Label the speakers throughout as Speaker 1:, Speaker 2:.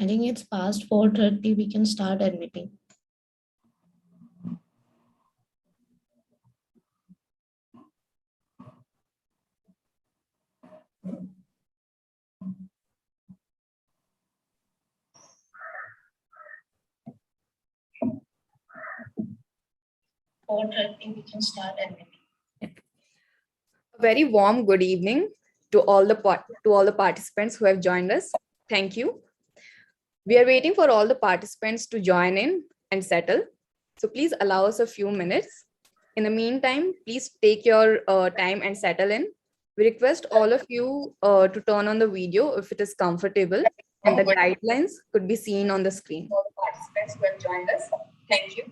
Speaker 1: I think it's past 4:30. We can start admitting. We can start admitting.
Speaker 2: A very warm good evening to all the participants who have joined us. Thank you. We are waiting for all the participants to join in and settle. So please allow us a few minutes. In the meantime, please take your time and settle in. We request all of you to turn on the video if it is comfortable, and the guidelines could be seen on the screen. All the participants who have joined us. Thank you.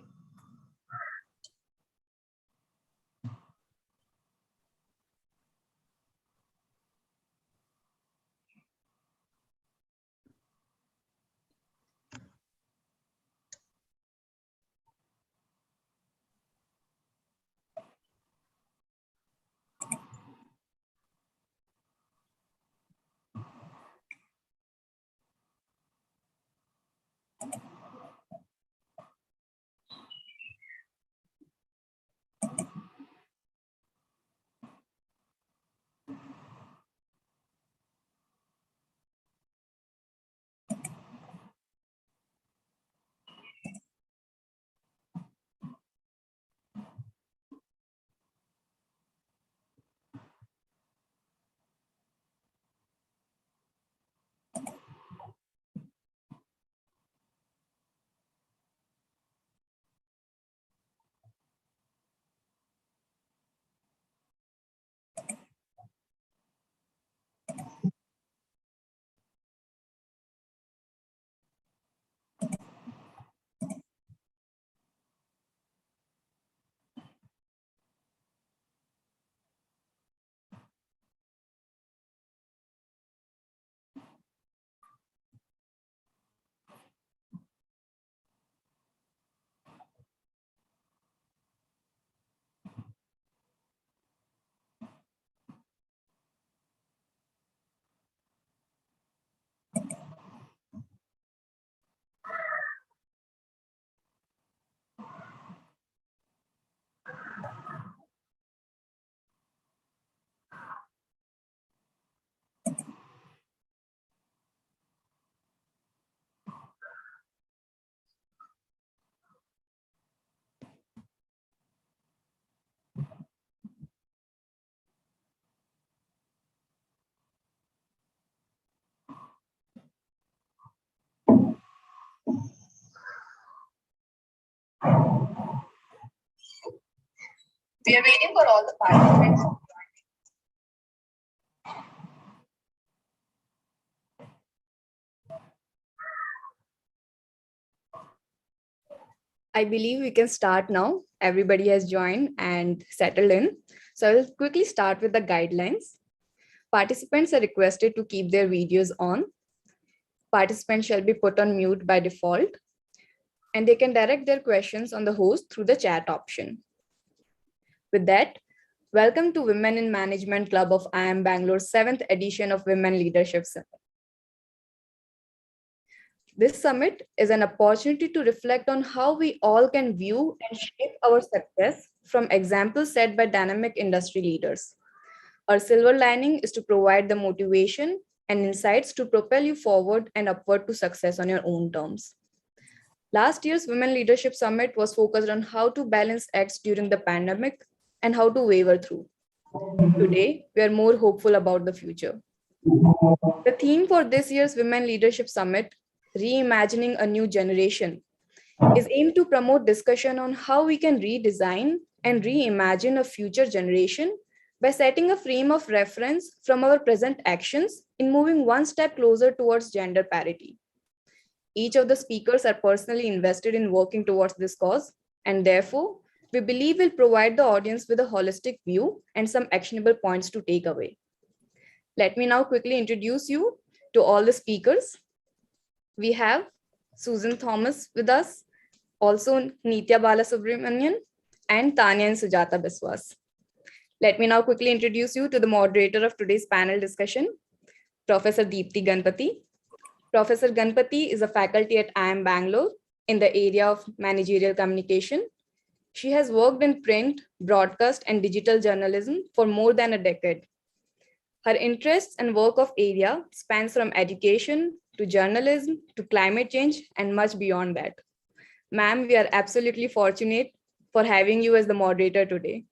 Speaker 2: We are waiting for all the participants. I believe we can start now. Everybody has joined and settled in. So I will quickly start with the guidelines. Participants are requested to keep their videos on. Participants shall be put on mute by default, and they can direct their questions on the host through the chat option. With that, welcome to Women in Management Club of IIM Bangalore's 7th edition of Women Leadership Summit. This summit is an opportunity to reflect on how we all can view and shape our success from examples set by dynamic industry leaders. Our silver lining is to provide the motivation and insights to propel you forward and upward to success on your own terms. Last year's Women Leadership Summit was focused on how to balance acts during the pandemic and how to waver through. Today, we are more hopeful about the future. The theme for this year's Women Leadership Summit, Reimagining a New Generation, is aimed to promote discussion on how we can redesign and reimagine a future generation by setting a frame of reference from our present actions in moving one step closer towards gender parity. Each of the speakers are personally invested in working towards this cause, and therefore, we believe will provide the audience with a holistic view and some actionable points to take away. Let me now quickly introduce you to all the speakers. We have Susan Thomas with us, also Nithya Balasubramanian, and Taniya and Sujata Biswas. Let me now quickly introduce you to the moderator of today's panel discussion, Professor Deepti Ganapathy. Professor Ganapathy is a faculty at IIM Bangalore in the area of managerial communication. She has worked in print, broadcast, and digital journalism for more than a decade. Her interests and work of area spans from education to journalism to climate change and much beyond that. Ma'am, we are absolutely fortunate for having you as the moderator today.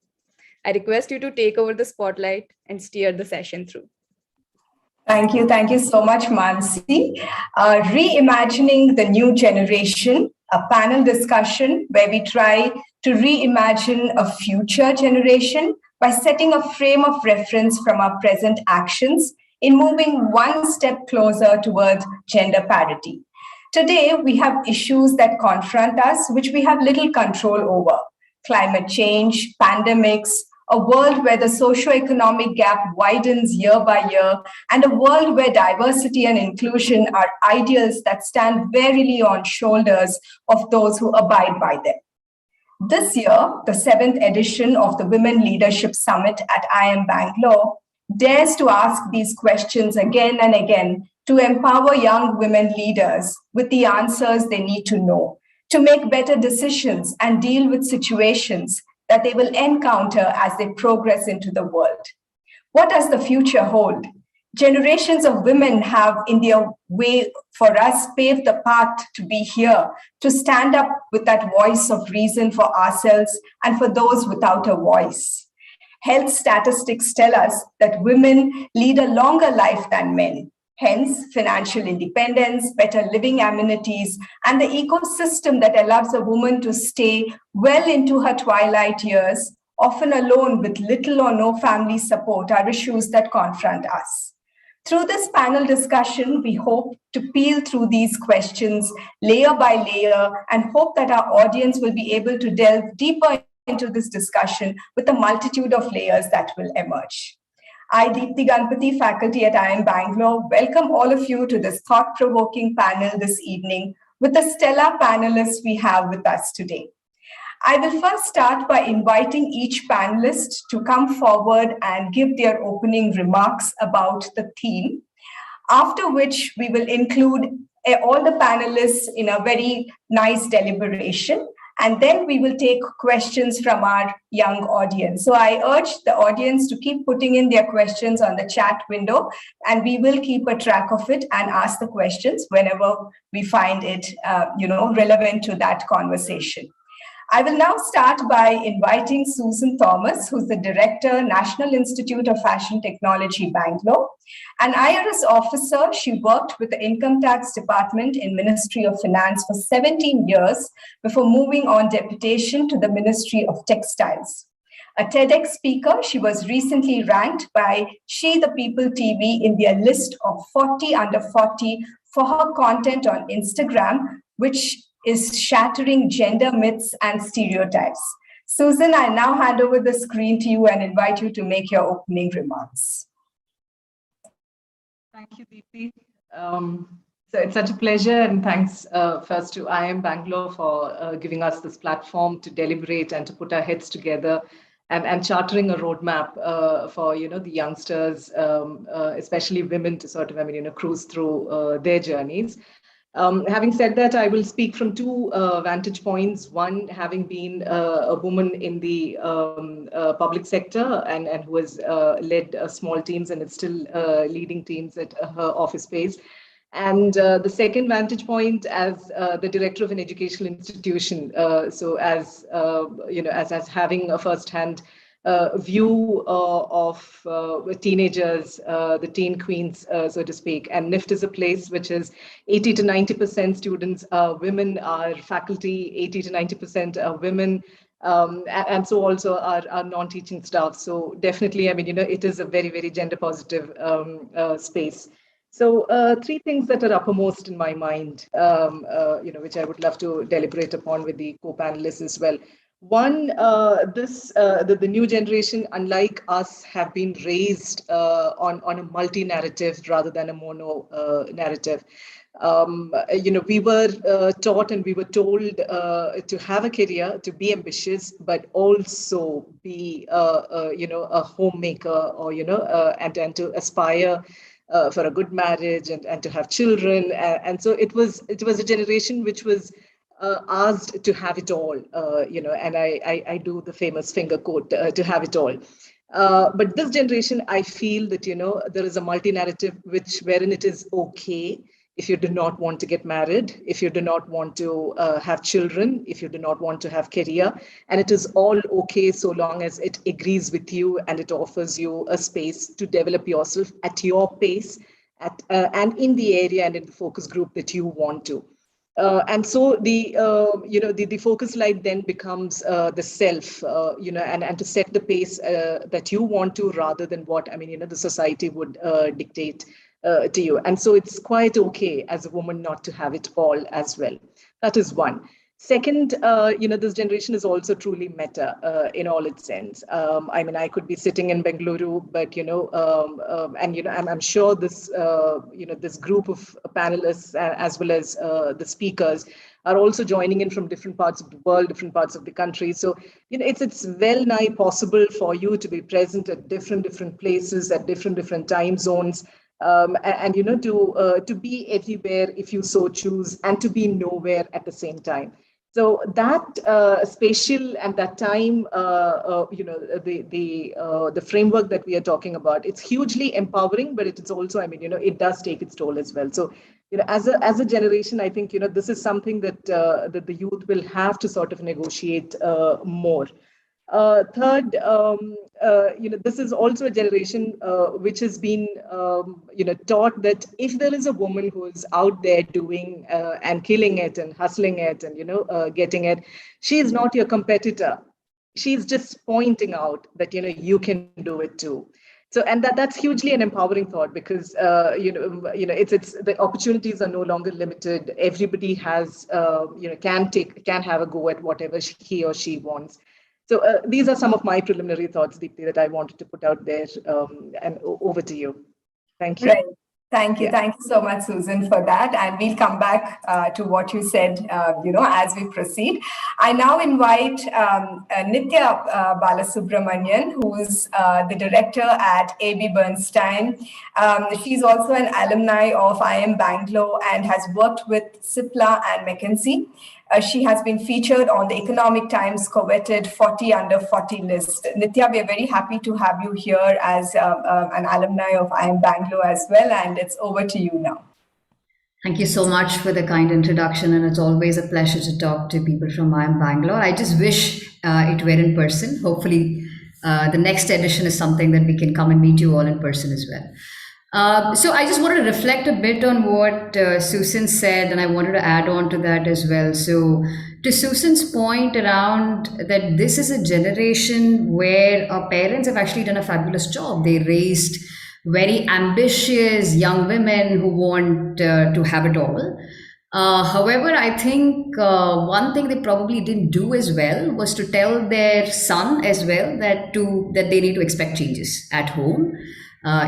Speaker 2: I request you to take over the spotlight and steer the session through.
Speaker 3: Thank you. Thank you so much, Mansi. Reimagining the New Generation, a panel discussion where we try to reimagine a future generation by setting a frame of reference from our present actions in moving one step closer towards gender parity. Today, we have issues that confront us, which we have little control over. Climate change, pandemics, a world where the socioeconomic gap widens year by year, and a world where diversity and inclusion are ideals that stand verily on shoulders of those who abide by them. This year, the 7th edition of the Women Leadership Summit at IIM Bangalore dares to ask these questions again and again to empower young women leaders with the answers they need to know, to make better decisions and deal with situations that they will encounter as they progress into the world. What does the future hold? Generations of women have, in their way for us, paved the path to be here, to stand up with that voice of reason for ourselves and for those without a voice. Health statistics tell us that women lead a longer life than men. Hence, financial independence, better living amenities, and the ecosystem that allows a woman to stay well into her twilight years, often alone with little or no family support, are issues that confront us. Through this panel discussion, we hope to peel through these questions layer by layer and hope that our audience will be able to delve deeper into this discussion with a multitude of layers that will emerge. I, Deepti Ganapathy, faculty at IIM Bangalore, welcome all of you to this thought-provoking panel this evening with the stellar panelists we have with us today. I will first start by inviting each panelist to come forward and give their opening remarks about the theme, after which we will include all the panelists in a very nice deliberation. And then we will take questions from our young audience. So I urge the audience to keep putting in their questions on the chat window, and we will keep a track of it and ask the questions whenever we find it relevant to that conversation. I will now start by inviting Susan Thomas, who's the Director, National Institute of Fashion Technology, Bangalore. An IRS officer, she worked with the Income Tax Department in Ministry of Finance for 17 years before moving on deputation to the Ministry of Textiles. A TEDx speaker, she was recently ranked by She the People TV in their list of 40 under 40 for her content on Instagram, which is shattering gender myths and stereotypes. Susan, I now hand over the screen to you and invite you to make your opening remarks.
Speaker 4: Thank you, Deepti. So it's such a pleasure, and thanks first to IIM Bangalore for giving us this platform to deliberate and to put our heads together and chartering a roadmap for the youngsters, especially women, to sort of cruise through their journeys. Having said that, I will speak from two vantage points. One, having been a woman in the public sector and who has led small teams and is still leading teams at her office space. And the second vantage point as the director of an educational institution. So as having a first-hand view of teenagers, the teen queens, so to speak. And NIFT is a place which is 80 to 90% students are women, are faculty, 80 to 90% are women, and so also our non-teaching staff. So definitely, it is a very, very gender positive space. So three things that are uppermost in my mind, which I would love to deliberate upon with the co-panelists as well. One, the new generation, unlike us, have been raised on a multi-narrative rather than a mono narrative. We were taught and we were told to have a career, to be ambitious, but also be, a homemaker, or and to aspire for a good marriage and to have children. And so it was a generation which was asked to have it all, and I do the famous finger quote, to have it all. But this generation, I feel that, there is a multi-narrative wherein it is okay if you do not want to get married, if you do not want to have children, if you do not want to have career, and it is all okay so long as it agrees with you and it offers you a space to develop yourself at your pace, and in the area and in the focus group that you want to. And so the focus light then becomes the self, and to set the pace that you want to, rather than what the society would dictate to you. And so it's quite okay as a woman not to have it all as well. That is one. Second, this generation is also truly meta in all its sense. I could be sitting in Bengaluru, but I'm sure this this group of panelists, as well as the speakers, are also joining in from different parts of the world, different parts of the country. So it's well nigh possible for you to be present at different places at different time zones. To be everywhere if you so choose, and to be nowhere at the same time. So that spatial and that time, the framework that we are talking about, it's hugely empowering, but it's also, it does take its toll as well. So, as a generation, I think, this is something that that the youth will have to sort of negotiate more. Third, this is also a generation which has been, taught that if there is a woman who is out there doing and killing it and hustling it and, getting it, she is not your competitor. She's just pointing out that, you can do it too. So, and that's hugely an empowering thought, because, it's the opportunities are no longer limited. Everybody has, can have a go at whatever he or she wants. So these are some of my preliminary thoughts, Deepti, that I wanted to put out there, and over to you. Thank you.
Speaker 3: Right. Thank you. Yeah. Thank you so much, Susan, for that. And we'll come back to what you said, as we proceed. I now invite Nithya Balasubramanian, who is the director at AB Bernstein. She's also an alumni of IIM Bangalore and has worked with Cipla and McKinsey. She has been featured on the Economic Times coveted 40 under 40 list. Nithya, we are very happy to have you here as an alumni of IIM Bangalore as well, and it's over to you now.
Speaker 5: Thank you so much for the kind introduction, and it's always a pleasure to talk to people from IIM Bangalore. I just wish it were in person. Hopefully, the next edition is something that we can come and meet you all in person as well. So I just wanted to reflect a bit on what Susan said, and I wanted to add on to that as well. So to Susan's point around that this is a generation where our parents have actually done a fabulous job. They raised very ambitious young women who want to have it all. However, I think one thing they probably didn't do as well was to tell their son as well that they need to expect changes at home.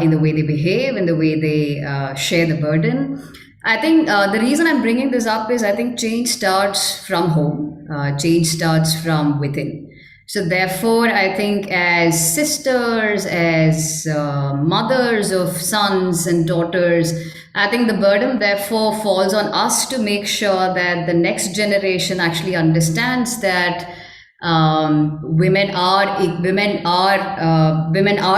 Speaker 5: In the way they behave, in the way they share the burden. I think the reason I'm bringing this up is I think change starts from home. Change starts from within. So therefore, I think as sisters, as mothers of sons and daughters, I think the burden therefore falls on us to make sure that the next generation actually understands that women are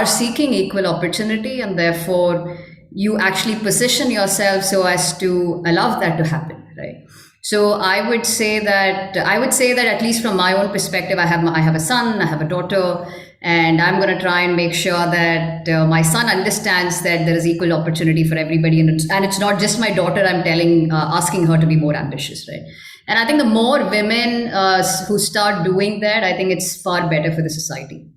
Speaker 5: seeking equal opportunity, and therefore you actually position yourself so as to allow that to happen, right? So I would say that at least from my own perspective, I have a son, I have a daughter, and I'm going to try and make sure that my son understands that there is equal opportunity for everybody, and it's not just my daughter. I'm asking her to be more ambitious, right? And I think the more women who start doing that, I think it's far better for the society.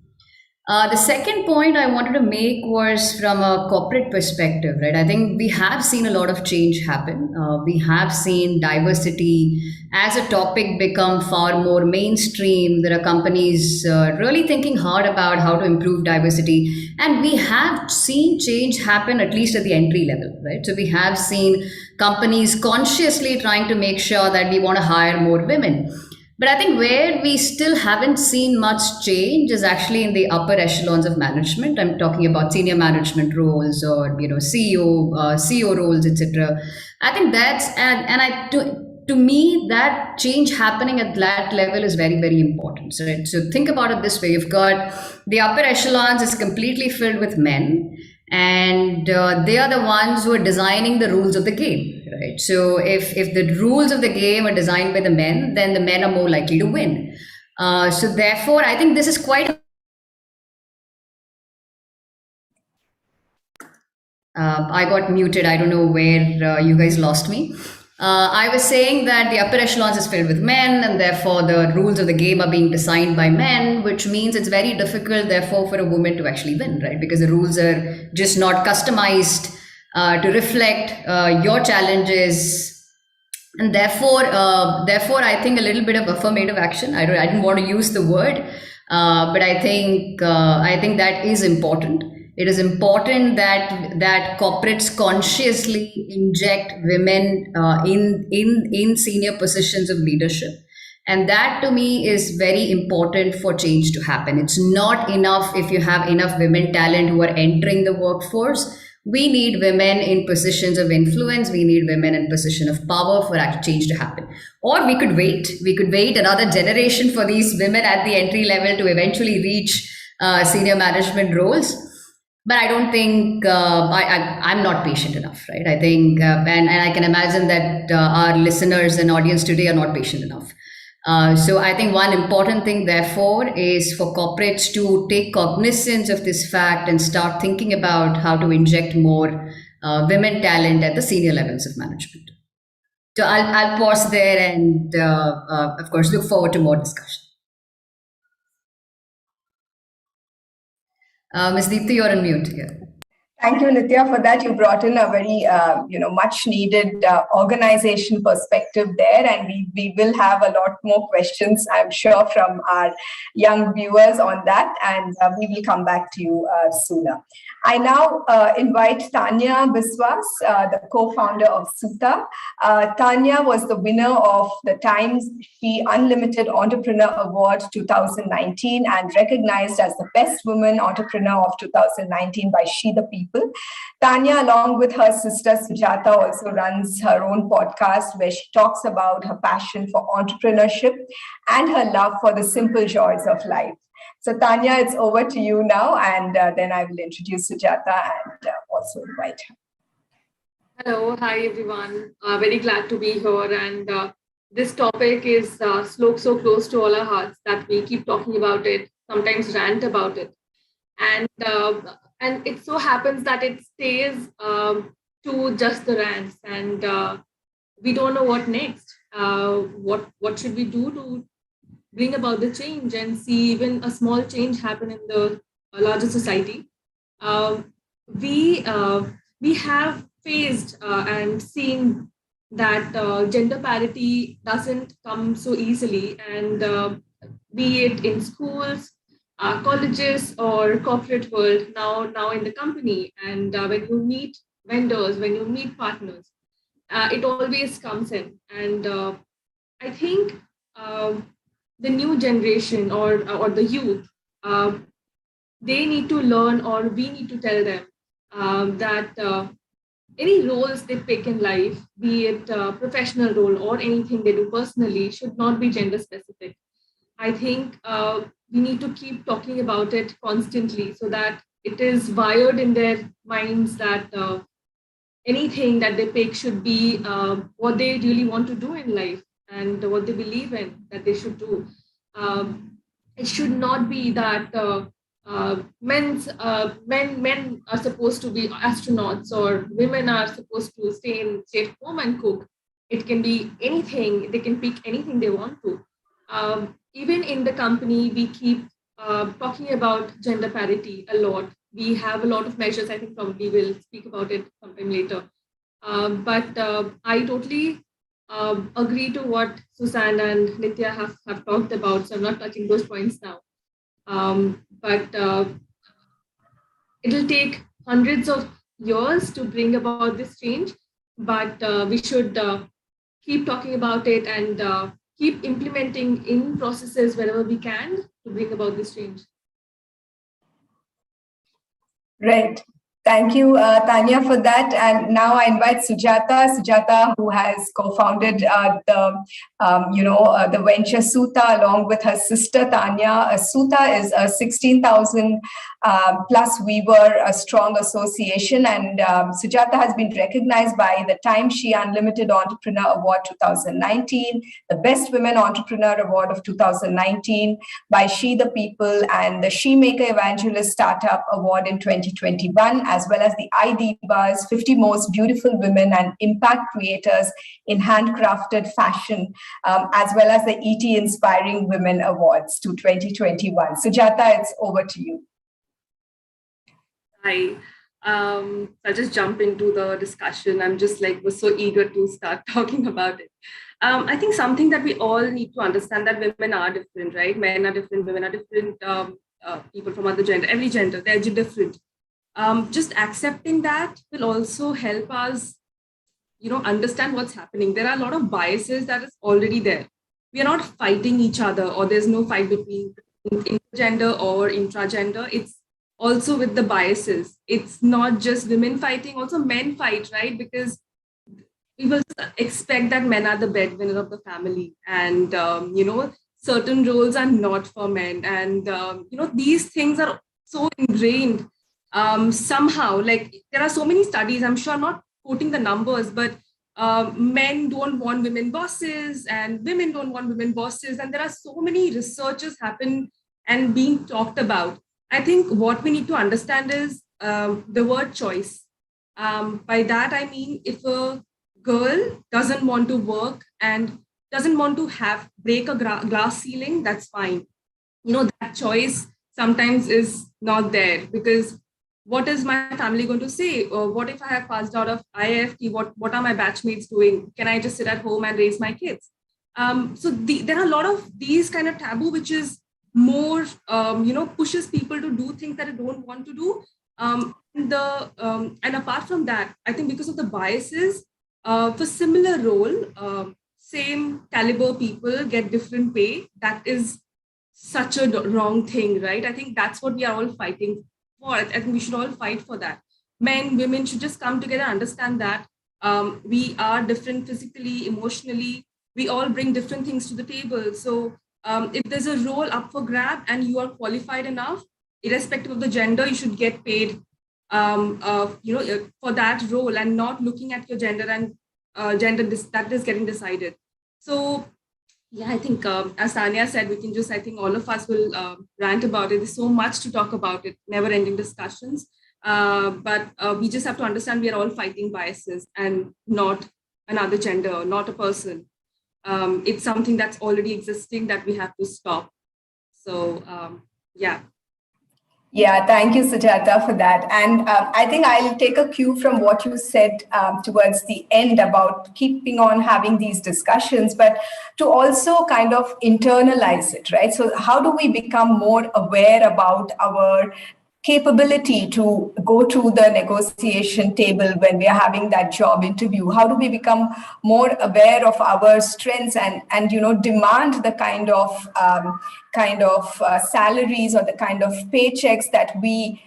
Speaker 5: The second point I wanted to make was from a corporate perspective, right? I think we have seen a lot of change happen. We have seen diversity as a topic become far more mainstream. There are companies really thinking hard about how to improve diversity. And we have seen change happen at least at the entry level, right? So we have seen companies consciously trying to make sure that we want to hire more women. But I think where we still haven't seen much change is actually in the upper echelons of management. I'm talking about senior management roles, or CEO, CEO roles, etc. I think that's and I to me that change happening at that level is very, very important. So think about it this way: you've got the upper echelons is completely filled with men, and they are the ones who are designing the rules of the game, right? So if the rules of the game are designed by the men, then the men are more likely to win. So therefore I think this is quite I got muted. I don't know where you guys lost me. I was saying that the upper echelons is filled with men, and therefore the rules of the game are being designed by men, which means it's very difficult, therefore, for a woman to actually win, right? Because the rules are just not customized to reflect your challenges, and therefore I think a little bit of affirmative action. I didn't want to use the word, but I think that is important. It is important that corporates consciously inject women in senior positions of leadership, and that to me is very important for change to happen. It's not enough if you have enough women talent who are entering the workforce. We need women in positions of influence. We need women in position of power for actual change to happen. Or we could wait. We could wait another generation for these women at the entry level to eventually reach senior management roles. But I don't think I'm not patient enough, right? I think, and I can imagine that our listeners and audience today are not patient enough. So I think one important thing, therefore, is for corporates to take cognizance of this fact and start thinking about how to inject more women talent at the senior levels of management. So I'll pause there and, of course, look forward to more discussion. Ms. Deepti, you're on mute here.
Speaker 3: Thank you, Nithya, for that. You brought in a very, much needed organization perspective there, and we will have a lot more questions, I'm sure, from our young viewers on that, and we will come back to you sooner. I now invite Taniya Biswas, the co-founder of Suta. Taniya was the winner of the Times She Unlimited Entrepreneur Award 2019 and recognized as the Best Woman Entrepreneur of 2019 by She the People. Taniya, along with her sister Sujata, also runs her own podcast where she talks about her passion for entrepreneurship and her love for the simple joys of life. So Taniya, it's over to you now, and then I will introduce Sujata and also invite her.
Speaker 6: Hello, hi everyone. Very glad to be here, and this topic is so close to all our hearts that we keep talking about it, sometimes rant about it, and it so happens that it stays to just the rants, and we don't know what next. What should we do to bring about the change and see even a small change happen in the larger society? We have faced and seen that gender parity doesn't come so easily, and be it in schools, colleges, or corporate world, now in the company, and when you meet vendors, when you meet partners, it always comes in. And I think the new generation or the youth, they need to learn, or we need to tell them that any roles they pick in life, be it a professional role or anything they do personally, should not be gender specific. I think we need to keep talking about it constantly so that it is wired in their minds that anything that they pick should be what they really want to do in life and what they believe in that they should do. It should not be that men are supposed to be astronauts or women are supposed to stay at home and cook. It can be anything. They can pick anything they want to. Even in the company, we keep talking about gender parity a lot. We have a lot of measures. I think probably we'll speak about it sometime later. But I totally agree to what Susan and Nithya have talked about. So I'm not touching those points now. But it'll take hundreds of years to bring about this change. But we should keep talking about it and keep implementing in processes wherever we can to bring about this change.
Speaker 3: Right. Thank you, Taniya, for that. And now I invite Sujata, who has co-founded the venture Suta along with her sister Taniya. Suta is a 16,000 plus weaver, a strong association, and Sujata has been recognized by the Time She Unlimited Entrepreneur Award 2019, the Best Women Entrepreneur Award of 2019 by She the People, and the She Maker Evangelist Startup Award in 2021, as well as the IDBA's 50 Most Beautiful Women and Impact Creators in Handcrafted Fashion, as well as the ET Inspiring Women Awards to 2021. Sujata, it's over to you.
Speaker 6: Hi. I'll just jump into the discussion. I'm just was so eager to start talking about it. I think something that we all need to understand, that women are different, right? Men are different, women are different, people from other gender, every gender, they're different. Just accepting that will also help us, understand what's happening. There are a lot of biases that is already there. We are not fighting each other, or there's no fight between intergender or intragender. It's also with the biases. It's not just women fighting, also men fight, right? Because we will expect that men are the breadwinner of the family, and certain roles are not for men, and these things are so ingrained somehow. There are so many studies, I'm sure, I'm not quoting the numbers, but men don't want women bosses and women don't want women bosses, and there are so many researches happen and being talked about. I think what we need to understand is the word choice. By that I mean, if a girl doesn't want to work and doesn't want to break a glass ceiling, that's fine. That choice sometimes is not there, because what is my family going to say? Or what if I have passed out of IIFT? What are my batchmates doing? Can I just sit at home and raise my kids? So there are a lot of these kind of taboo, which is more, pushes people to do things that they don't want to do. And apart from that, I think because of the biases, for similar role, same caliber people get different pay. That is such a wrong thing, right? I think that's what we are all fighting for. I think we should all fight for that. Men, women should just come together, understand that we are different physically, emotionally. We all bring different things to the table. So if there's a role up for grab and you are qualified enough, irrespective of the gender, you should get paid for that role, and not looking at your gender and gender that is getting decided. So yeah, I think as Taniya said, we can just, I think all of us will rant about it. There's so much to talk about it, never ending discussions. But we just have to understand we are all fighting biases, and not another gender, not a person. It's something that's already existing that we have to stop. So yeah.
Speaker 3: Yeah, thank you, Sujata, for that. And I think I'll take a cue from what you said towards the end about keeping on having these discussions, but to also kind of internalize it, right? So how do we become more aware about our capability to go to the negotiation table when we are having that job interview? How do we become more aware of our strengths and demand the kind of salaries or the kind of paychecks that we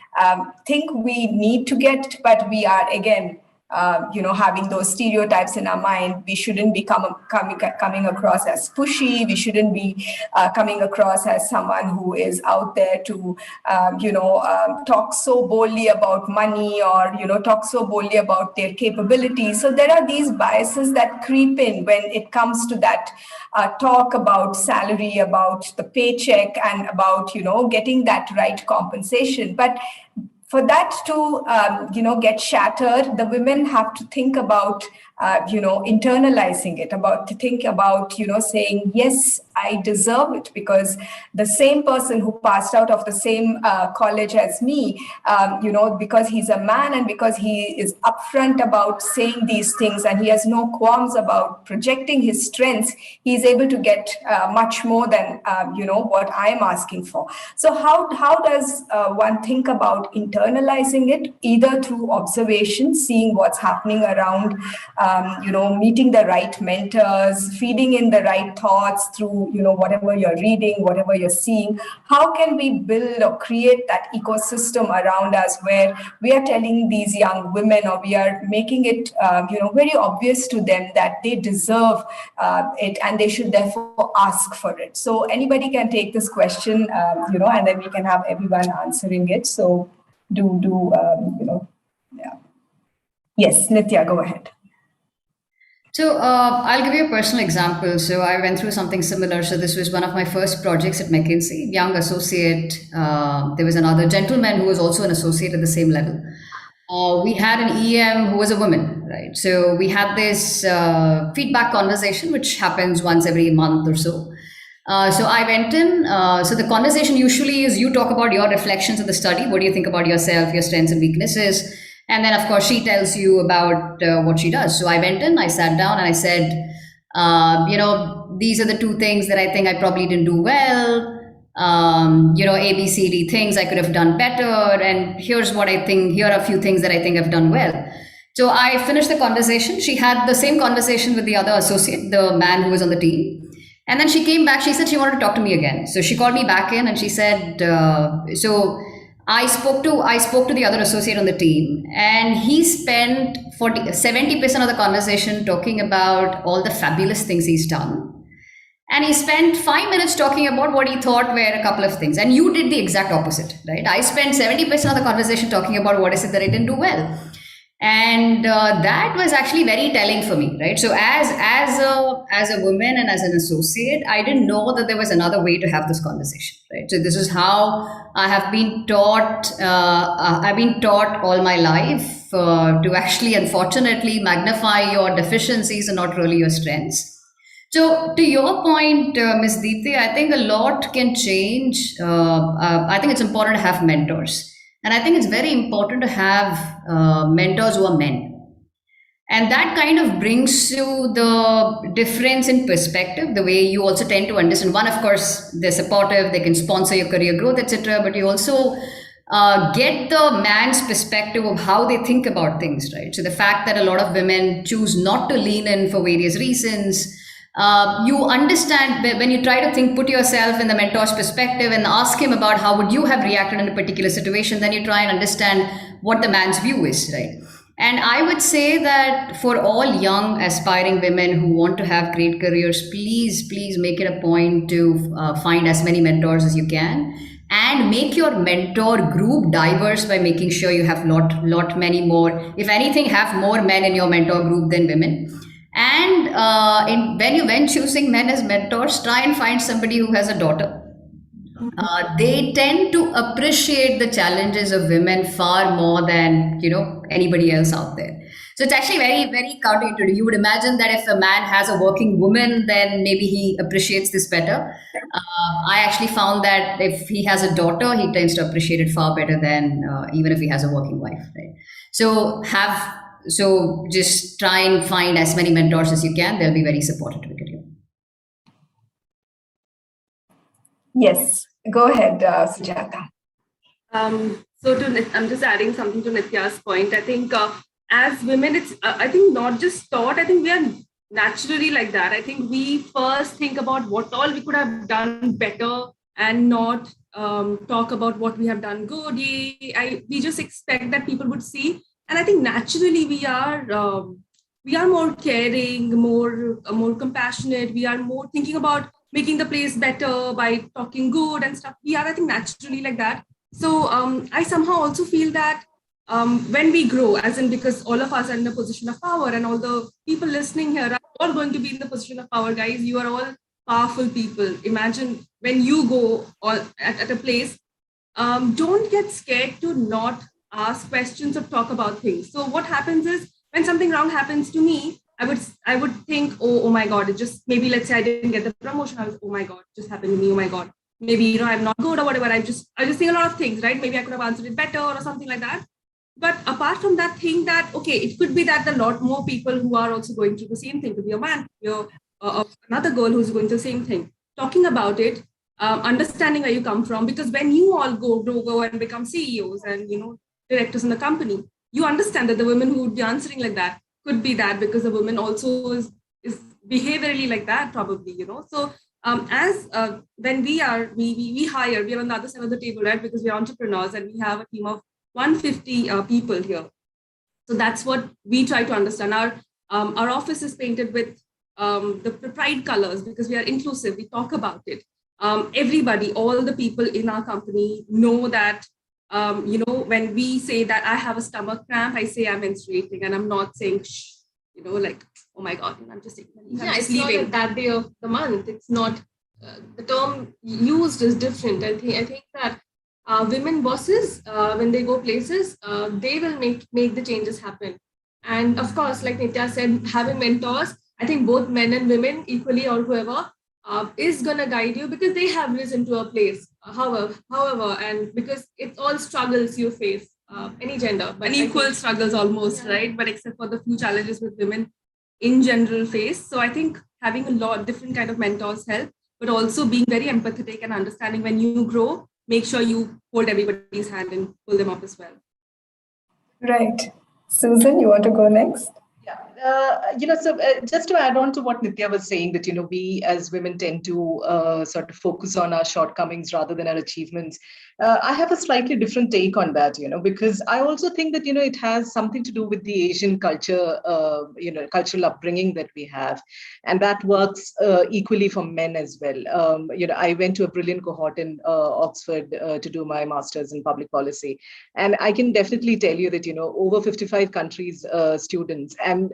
Speaker 3: think we need to get, but we are again having those stereotypes in our mind. We shouldn't be coming across as pushy. We shouldn't be coming across as someone who is out there to, talk so boldly about money, or, talk so boldly about their capabilities. So there are these biases that creep in when it comes to that talk about salary, about the paycheck, and about, getting that right compensation. But for that to get shattered, the women have to think about internalizing it, to think about saying, yes, I deserve it, because the same person who passed out of the same college as me, because he's a man and because he is upfront about saying these things and he has no qualms about projecting his strengths, he's able to get much more than what I'm asking for. So how does one think about internalizing internalizing it either through observation, seeing what's happening around, meeting the right mentors, feeding in the right thoughts through, whatever you're reading, whatever you're seeing. How can we build or create that ecosystem around us where we are telling these young women, or we are making it, very obvious to them that they deserve it and they should therefore ask for it. So anybody can take this question, and then we can have everyone answering it. So yeah. Yes, Nithya, go ahead.
Speaker 5: So I'll give you a personal example. So I went through something similar. So this was one of my first projects at McKinsey, young associate. There was another gentleman who was also an associate at the same level. We had an EM who was a woman, right? So we had this feedback conversation, which happens once every month or so. So I went in. So the conversation usually is you talk about your reflections of the study. What do you think about yourself, your strengths and weaknesses? And then, of course, she tells you about what she does. So I went in, I sat down and I said, these are the two things that I think I probably didn't do well. A, B, C, D things I could have done better. And here's what I think, here are a few things that I think I've done well. So I finished the conversation. She had the same conversation with the other associate, the man who was on the team. And then she came back, she said she wanted to talk to me again. So she called me back in and she said, I spoke to the other associate on the team, and he spent 70% of the conversation talking about all the fabulous things he's done. And he spent 5 minutes talking about what he thought were a couple of things. And you did the exact opposite, right? I spent 70% of the conversation talking about what is it that I didn't do well. And that was actually very telling for me, right? So as a woman and as an associate, I didn't know that there was another way to have this conversation, right? So this is how I have been taught. I've been taught all my life to actually, unfortunately, magnify your deficiencies and not really your strengths. So to your point, Ms. Deepti, I think a lot can change. I think it's important to have mentors. And I think it's very important to have mentors who are men. And that kind of brings you the difference in perspective, the way you also tend to understand. One, of course, they're supportive, they can sponsor your career growth, etc. But you also get the man's perspective of how they think about things, right? So the fact that a lot of women choose not to lean in for various reasons, you understand when you try to put yourself in the mentor's perspective and ask him about how would you have reacted in a particular situation, then you try and understand what the man's view is, right? And I would say that for all young aspiring women who want to have great careers, please make it a point to find as many mentors as you can, and make your mentor group diverse by making sure you have many more. If anything, have more men in your mentor group than women. And when choosing men as mentors, try and find somebody who has a daughter. They tend to appreciate the challenges of women far more than anybody else out there. So it's actually very, very counterintuitive. You would imagine that if a man has a working woman, then maybe he appreciates this better. I actually found that if he has a daughter, he tends to appreciate it far better than even if he has a working wife. Right? So just try and find as many mentors as you can. They'll be very supportive to you.
Speaker 3: Yes, go ahead, Sujata.
Speaker 6: I'm just adding something to Nithya's point. I think as women, it's I think not just taught. I think we are naturally like that. I think we first think about what all we could have done better and not talk about what we have done good. We just expect that people would see. And I think naturally we are more caring, more compassionate. We are more thinking about making the place better by talking good and stuff. We are, I think, naturally like that. So I somehow also feel that when we grow, as in because all of us are in a position of power, and all the people listening here are all going to be in the position of power, guys. You are all powerful people. Imagine when you go at a place, don't get scared to not ask questions or talk about things. So what happens is when something wrong happens to me, I would think, oh my God, it just, maybe let's say I didn't get the promotion. I was, oh my God, it just happened to me. Oh my God, maybe, I'm not good or whatever. I just think a lot of things, right? Maybe I could have answered it better or something like that. But apart from that, think that, okay, it could be that a lot more people who are also going through the same thing, could be a man, another girl who's going through the same thing, talking about it, understanding where you come from, because when you all go and become CEOs and, directors in the company, you understand that the women who would be answering like that could be that because the woman also is behaviorally like that, probably, So as when we hire, we are on the other side of the table, right? Because we are entrepreneurs and we have a team of 150 people here. So that's what we try to understand. Our office is painted with the pride colors because we are inclusive. We talk about it. Everybody, all the people in our company know that, when we say that I have a stomach cramp, I say I'm menstruating, and I'm not saying, shh, like, oh my God, I'm just taking leave.
Speaker 7: Yeah, it's not at that day of the month. It's not, the term used is different. I think that women bosses, when they go places, they will make the changes happen. And of course, like Nithya said, having mentors, I think both men and women equally, or whoever is going to guide you, because they have risen to a place, however, and because it's all struggles you face, any gender. But
Speaker 6: equal struggles almost, yeah. Right? But except for the few challenges with women in general face. So I think having a lot different kind of mentors help, but also being very empathetic and understanding when you grow, make sure you hold everybody's hand and pull them up as well.
Speaker 3: Right. Susan, you want to go next?
Speaker 4: Yeah, so just to add on to what Nithya was saying, that, we as women tend to sort of focus on our shortcomings rather than our achievements. I have a slightly different take on that, because I also think that, it has something to do with the Asian culture, cultural upbringing that we have. And that works equally for men as well. I went to a brilliant cohort in Oxford to do my master's in public policy. And I can definitely tell you that, over 55 countries, students, and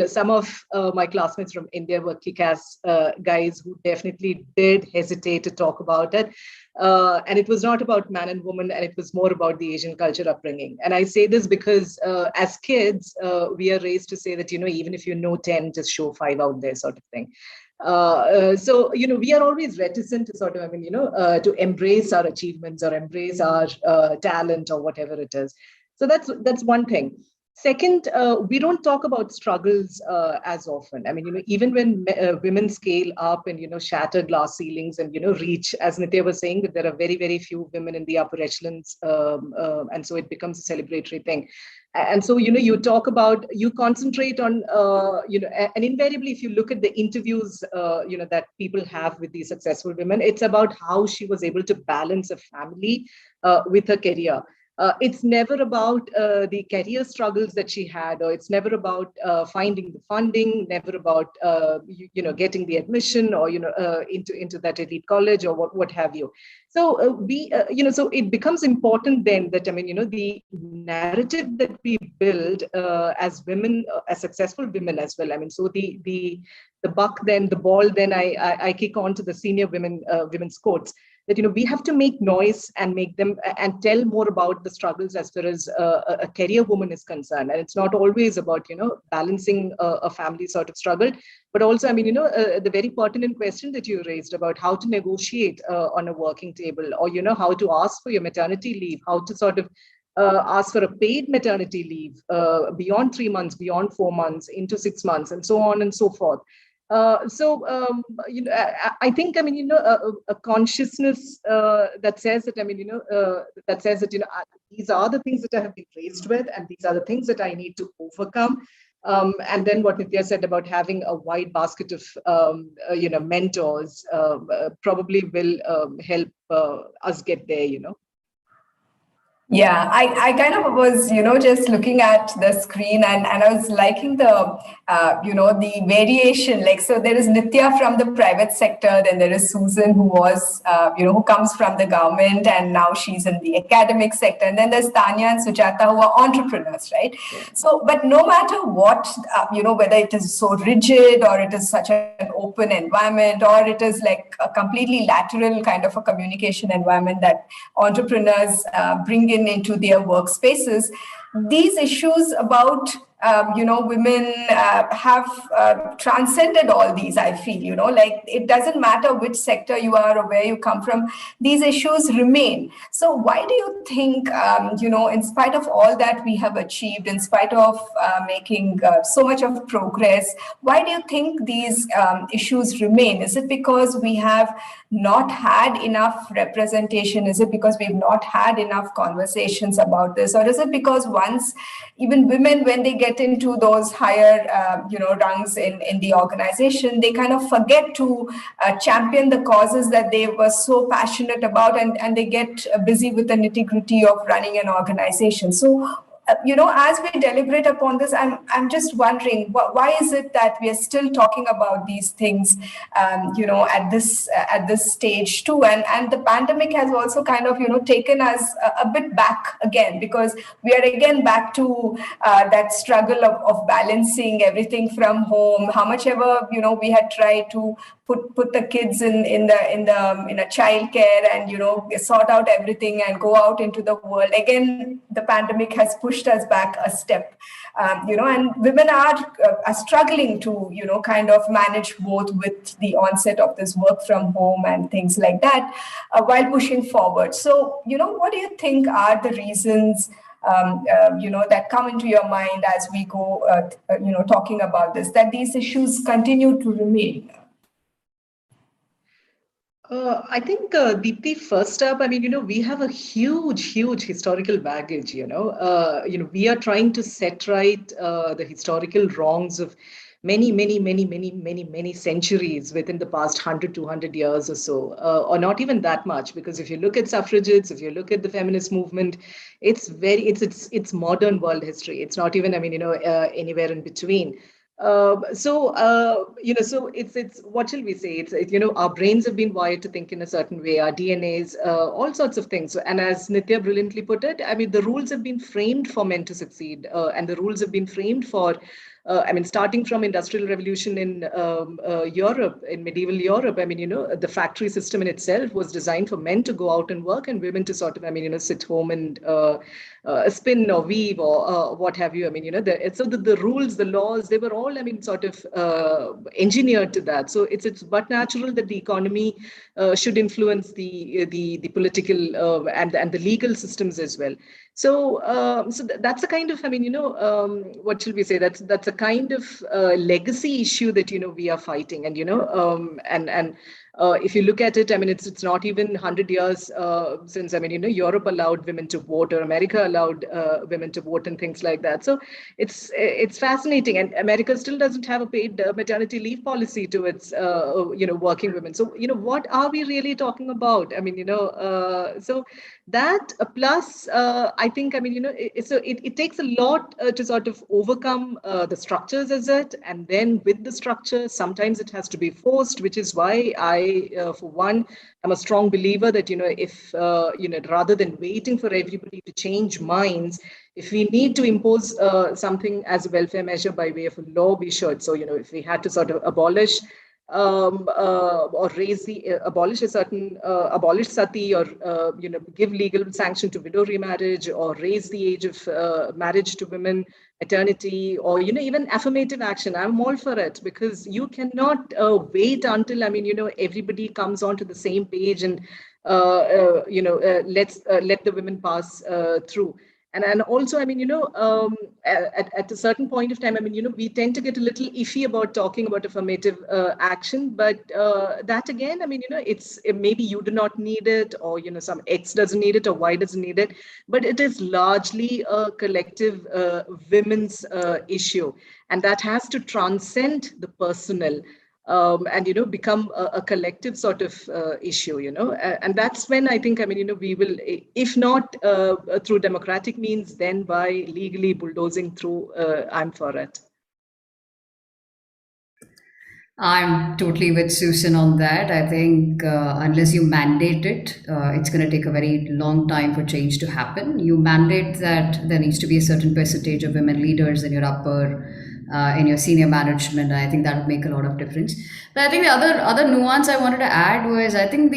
Speaker 4: some of my classmates from India were kick-ass guys who definitely did hesitate to talk about it. And it was not about man and woman, and it was more about the Asian culture upbringing. And I say this because as kids, we are raised to say that, even if you know 10, just show 5 out there, sort of thing. So, we are always reticent to sort of, to embrace our achievements or embrace our talent or whatever it is. So that's one thing. Second, we don't talk about struggles as often. I mean, even when women scale up and, shatter glass ceilings and, reach, as Nithya was saying, that there are very, very few women in the upper echelons. And so it becomes a celebratory thing. And so, you concentrate on, and invariably, if you look at the interviews, that people have with these successful women, it's about how she was able to balance a family with her career. It's never about the career struggles that she had, or it's never about finding the funding, never about getting the admission or into that elite college or what have you. So so it becomes important then that the narrative that we build as women, as successful women as well. I mean, so the buck then, the ball then I kick on to the senior women's courts. That we have to make noise and make them and tell more about the struggles as far as a career woman is concerned. And it's not always about balancing a family sort of struggle, but also the very pertinent question that you raised about how to negotiate on a working table, or how to ask for your maternity leave, how to sort of ask for a paid maternity leave beyond 3 months, beyond 4 months, into 6 months, and so on and so forth. I think, a consciousness that says that, these are the things that I have been raised with, and these are the things that I need to overcome. And then what Nithya said about having a wide basket of, mentors probably will help us get there,
Speaker 3: Yeah, I kind of was, just looking at the screen and I was liking the, the variation. Like, so there is Nithya from the private sector, then there is Susan who was, who comes from the government, and now she's in the academic sector. And then there's Taniya and Sujata who are entrepreneurs, right? Yeah. So, but no matter what, whether it is so rigid or it is such an open environment, or it is like a completely lateral kind of a communication environment that entrepreneurs bring into their workspaces, these issues about women have transcended all these. I feel, like it doesn't matter which sector you are or where you come from, these issues remain. So why do you think, in spite of all that we have achieved, in spite of making so much of progress, why do you think these issues remain? Is it because we have not had enough representation? Is it because we've not had enough conversations about this? Or is it because once even women, when they get into those higher rungs in the organization, they kind of forget to champion the causes that they were so passionate about, and they get busy with the nitty-gritty of running an organization? So as we deliberate upon this, I'm just wondering, why is it that we are still talking about these things, at this stage too? And the pandemic has also kind of, taken us a bit back again, because we are again back to that struggle of balancing everything from home. How much ever, we had tried to put the kids in a childcare and sort out everything and go out into the world. Again, the pandemic has pushed us back a step, and women are struggling to kind of manage both with the onset of this work from home and things like that, while pushing forward. So what do you think are the reasons that come into your mind as we go talking about this, that these issues continue to remain?
Speaker 4: I think, Deepti, first up, we have a huge historical baggage, we are trying to set right the historical wrongs of many centuries within the past 100, 200 years or so, or not even that much, because if you look at suffragettes, if you look at the feminist movement, it's modern world history. It's not even, anywhere in between. So it's what shall we say? It's our brains have been wired to think in a certain way, our DNAs, all sorts of things. And as Nithya brilliantly put it, the rules have been framed for men to succeed, and the rules have been framed for. Starting from industrial revolution in Europe, in medieval Europe, the factory system in itself was designed for men to go out and work and women to sort of, sit home and spin or weave or what have you. The rules, the laws, they were all, sort of engineered to that. So it's but natural that the economy should influence the political and the legal systems as well. So that's a kind of, what shall we say? That's a kind of legacy issue that we are fighting, and if you look at it, it's not even 100 years since Europe allowed women to vote, or America allowed women to vote, and things like that. So it's fascinating, and America still doesn't have a paid maternity leave policy to its working women. So what are we really talking about? So that plus I think it takes a lot to sort of overcome the structures as it, and then with the structure sometimes it has to be forced, which is why I for one I'm a strong believer that if rather than waiting for everybody to change minds, if we need to impose something as a welfare measure by way of a law, we should. So if we had to sort of abolish or abolish a certain abolish sati, or give legal sanction to widow remarriage, or raise the age of marriage to women, maternity, or even affirmative action, I'm all for it, because you cannot wait until everybody comes onto the same page and let's let the women pass through. And also, at a certain point of time, we tend to get a little iffy about talking about affirmative action, but that again, it's maybe you do not need it, or, some X doesn't need it, or Y doesn't need it, but it is largely a collective women's issue, and that has to transcend the personal. And become a collective sort of issue, and that's when I think we will, if not through democratic means, then by legally bulldozing through. I'm for it.
Speaker 5: I'm totally with Susan on that. I think unless you mandate it, it's going to take a very long time for change to happen. You mandate that there needs to be a certain percentage of women leaders in your in your senior management. I think that would make a lot of difference. But I think the other nuance I wanted to add was, I think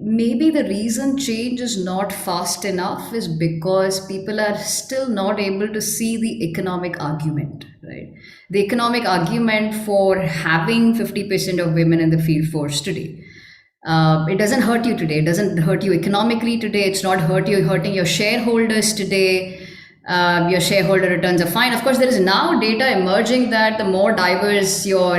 Speaker 5: maybe the reason change is not fast enough is because people are still not able to see the economic argument, right? The economic argument for having 50% of women in the field force today. It doesn't hurt you today. It doesn't hurt you economically today. It's not hurting your shareholders today. Your shareholder returns are fine. Of course, there is now data emerging that the more diverse your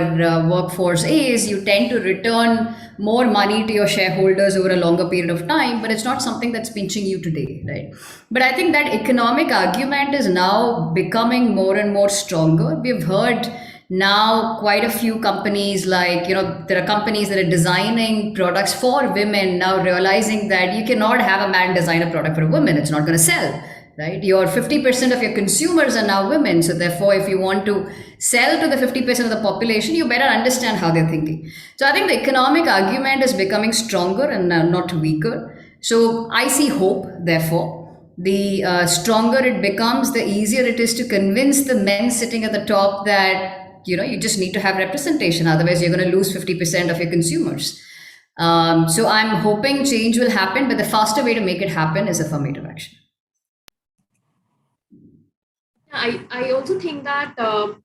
Speaker 5: workforce is, you tend to return more money to your shareholders over a longer period of time. But it's not something that's pinching you today, right? But I think that economic argument is now becoming more and more stronger. We've heard now quite a few companies, like, there are companies that are designing products for women now, realizing that you cannot have a man design a product for a woman. It's not going to sell, right? Your 50% of your consumers are now women, so therefore if you want to sell to the 50% of the population, you better understand how they're thinking. So I think the economic argument is becoming stronger and not weaker. So I see hope, therefore. The stronger it becomes, the easier it is to convince the men sitting at the top that you just need to have representation, otherwise you're going to lose 50% of your consumers. So I'm hoping change will happen, but the faster way to make it happen is affirmative action.
Speaker 7: I also think that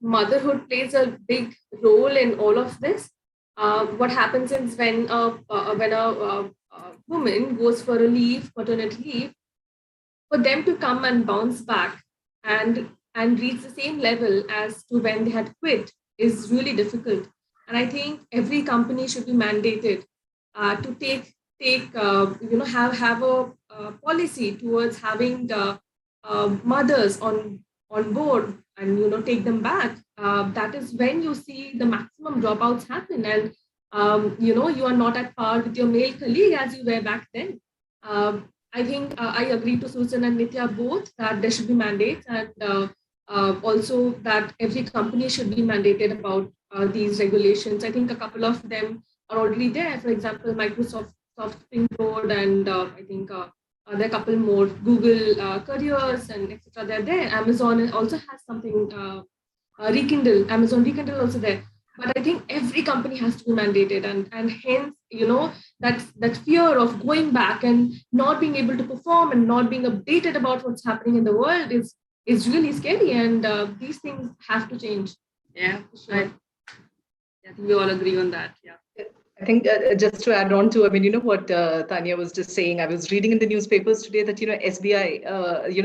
Speaker 7: motherhood plays a big role in all of this. What happens is when a woman goes for a leave, maternity leave, for them to come and bounce back and reach the same level as to when they had quit is really difficult. And I think every company should be mandated to have a policy towards having the mothers on board and take them back. That is when you see the maximum dropouts happen, and you are not at par with your male colleague as you were back then. I think I agree to Susan and Nithya both that there should be mandates, and also that every company should be mandated about these regulations. I think a couple of them are already there. For example, Microsoft Spring Board, and I think there are a couple more, Google Careers and etc. They're there. Amazon also has something, Amazon Rekindle also there. But I think every company has to be mandated, and hence, that fear of going back and not being able to perform and not being updated about what's happening in the world is really scary, and these things have to change.
Speaker 6: Yeah, sure. I think we all agree on that. Yeah.
Speaker 4: I think just to add on to, what Taniya was just saying, I was reading in the newspapers today that, SBI,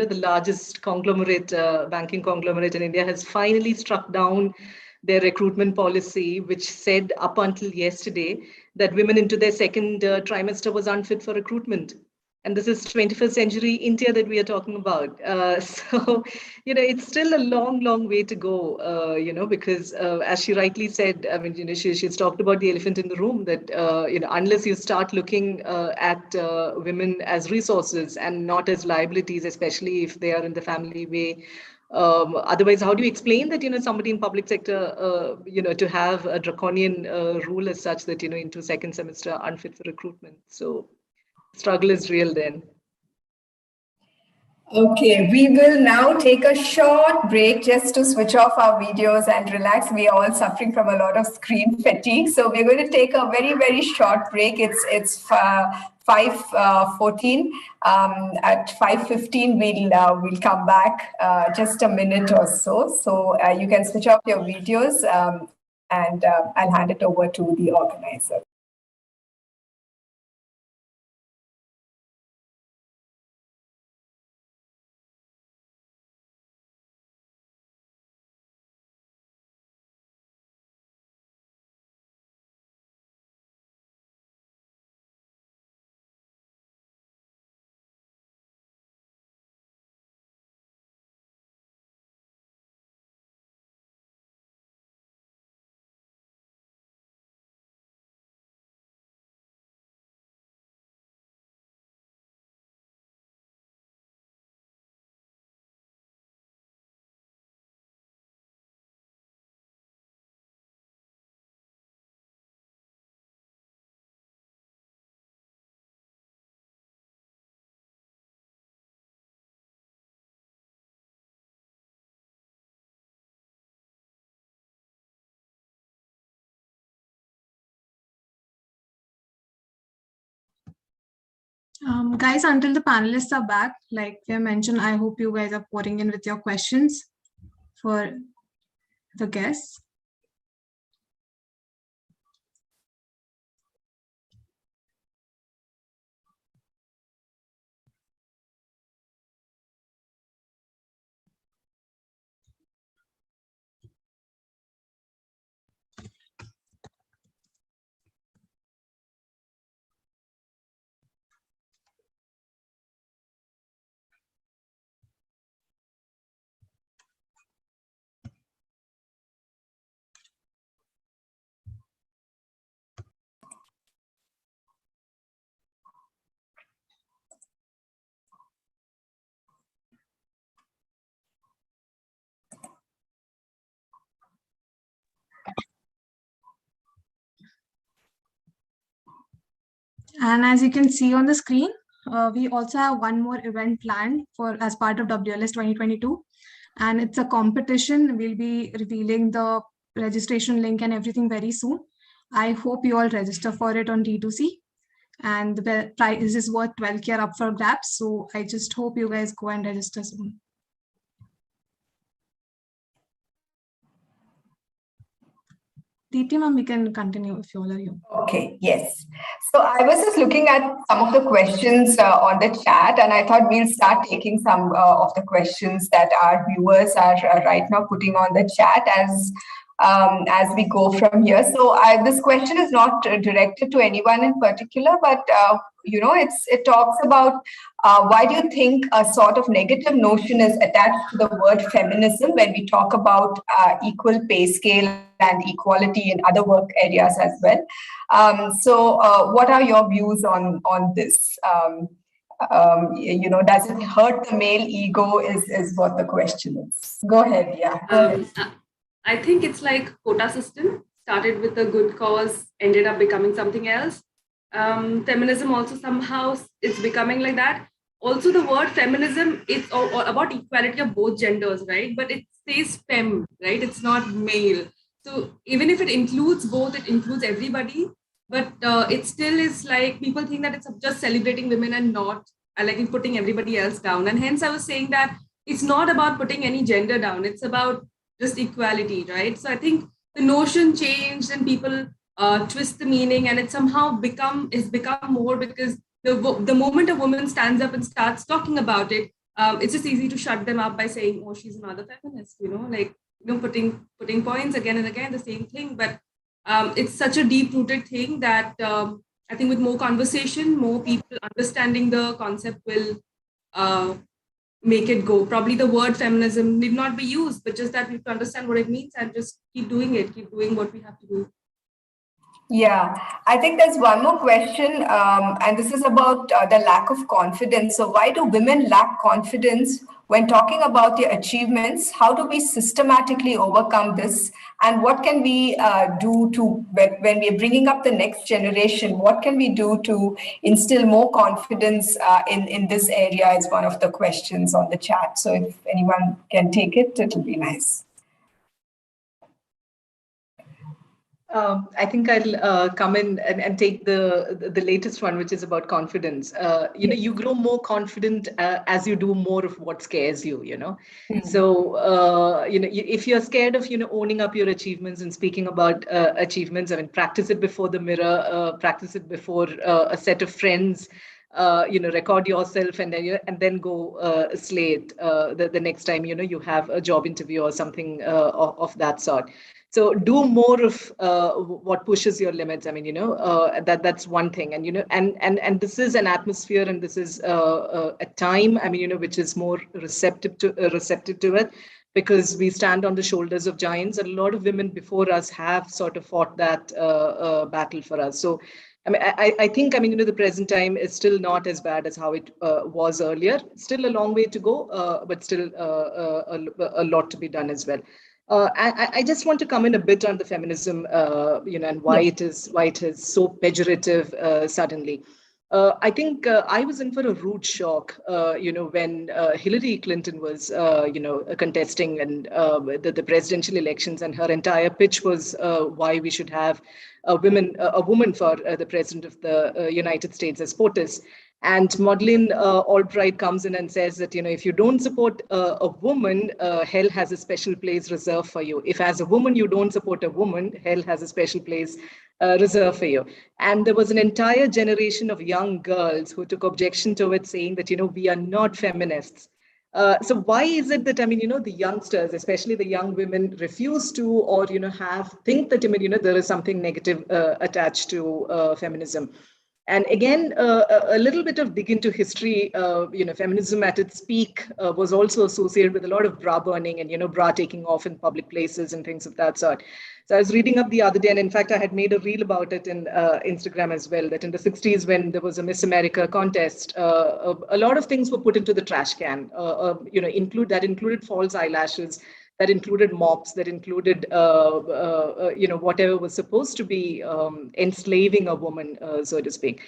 Speaker 4: the largest conglomerate, banking conglomerate in India, has finally struck down their recruitment policy, which said up until yesterday that women into their second trimester was unfit for recruitment. And this is 21st century India that we are talking about. So, it's still a long, long way to go, because as she rightly said, she's talked about the elephant in the room, that, unless you start looking at women as resources and not as liabilities, especially if they are in the family way, otherwise, how do you explain that, somebody in public sector, to have a draconian rule as such that, into second semester unfit for recruitment? So struggle is real then.
Speaker 3: Okay, we will now take a short break just to switch off our videos and relax. We are all suffering from a lot of screen fatigue. So we're going to take a very, very short break. It's 5:14. At 5:15, we'll come back just a minute or so. So you can switch off your videos, and I'll hand it over to the organizer.
Speaker 8: Guys, until the panelists are back, like I mentioned, I hope you guys are pouring in with your questions for the guests. And as you can see on the screen, we also have one more event planned for as part of WLS 2022. And it's a competition. We'll be revealing the registration link and everything very soon. I hope you all register for it on D2C. And the prize is worth 12K up for grabs. So I just hope you guys go and register soon. Deepti ma'am, we can continue if you all are here.
Speaker 3: Okay, yes. So I was just looking at some of the questions on the chat, and I thought we'll start taking some of the questions that our viewers are right now putting on the chat as we go from here. So this question is not directed to anyone in particular, but it talks about why do you think a sort of negative notion is attached to the word feminism when we talk about equal pay scale and equality in other work areas as well? So what are your views on this? Does it hurt the male ego is what the question is. Go ahead, yeah. Go ahead.
Speaker 6: I think it's like quota system, started with a good cause, ended up becoming something else. Feminism also somehow it's becoming like that. Also, the word feminism is about equality of both genders, right? But it says fem, right? It's not male. So even if it includes both, it includes everybody. But it still is like people think that it's just celebrating women and not like putting everybody else down. And hence I was saying that it's not about putting any gender down. It's about just equality, right? So I think the notion changed and people twist the meaning, and it somehow become more because the moment a woman stands up and starts talking about it, it's just easy to shut them up by saying, "Oh, she's another feminist," putting points again and again, the same thing. But it's such a deep-rooted thing that I think with more conversation, more people understanding the concept will make it go. Probably the word feminism need not be used, but just that we have to understand what it means and just keep doing what we have to do.
Speaker 3: Yeah, I think there's one more question, and this is about the lack of confidence. So why do women lack confidence when talking about their achievements? How do we systematically overcome this? And what can we do when we're bringing up the next generation, what can we do to instill more confidence in this area is one of the questions on the chat. So if anyone can take it, it'll be nice.
Speaker 4: I think I'll come in and take the latest one, which is about confidence. You grow more confident as you do more of what scares you. So if you're scared of owning up your achievements and speaking about achievements, I mean, practice it before the mirror, practice it before a set of friends. Record yourself and then go slay it the next time you have a job interview or something of that sort. So do more of what pushes your limits. I mean, that's one thing. And, and this is an atmosphere, and this is a time, I mean, which is more receptive to it, because we stand on the shoulders of giants. A lot of women before us have sort of fought that battle for us. So, I mean, I think, the present time is still not as bad as how it was earlier. Still a long way to go, but still a lot to be done as well. I just want to come in a bit on the feminism, and why it is so pejorative suddenly. I think I was in for a rude shock, when Hillary Clinton was, contesting and the presidential elections, and her entire pitch was why we should have a woman for the president of the United States as POTUS. And Maudlin Albright comes in and says that, if you don't support a woman, hell has a special place reserved for you. If as a woman you don't support a woman, hell has a special place reserved for you. And there was an entire generation of young girls who took objection to it, saying that, we are not feminists. So why is it that, the youngsters, especially the young women, refuse to, or, think that, there is something negative attached to feminism? And again, a little bit of dig into history, feminism at its peak was also associated with a lot of bra burning and, bra taking off in public places and things of that sort. So I was reading up the other day, and in fact, I had made a reel about it in Instagram as well, that in the 60s, when there was a Miss America contest, a lot of things were put into the trash can, included false eyelashes, that included mops, that included, whatever was supposed to be enslaving a woman, so to speak.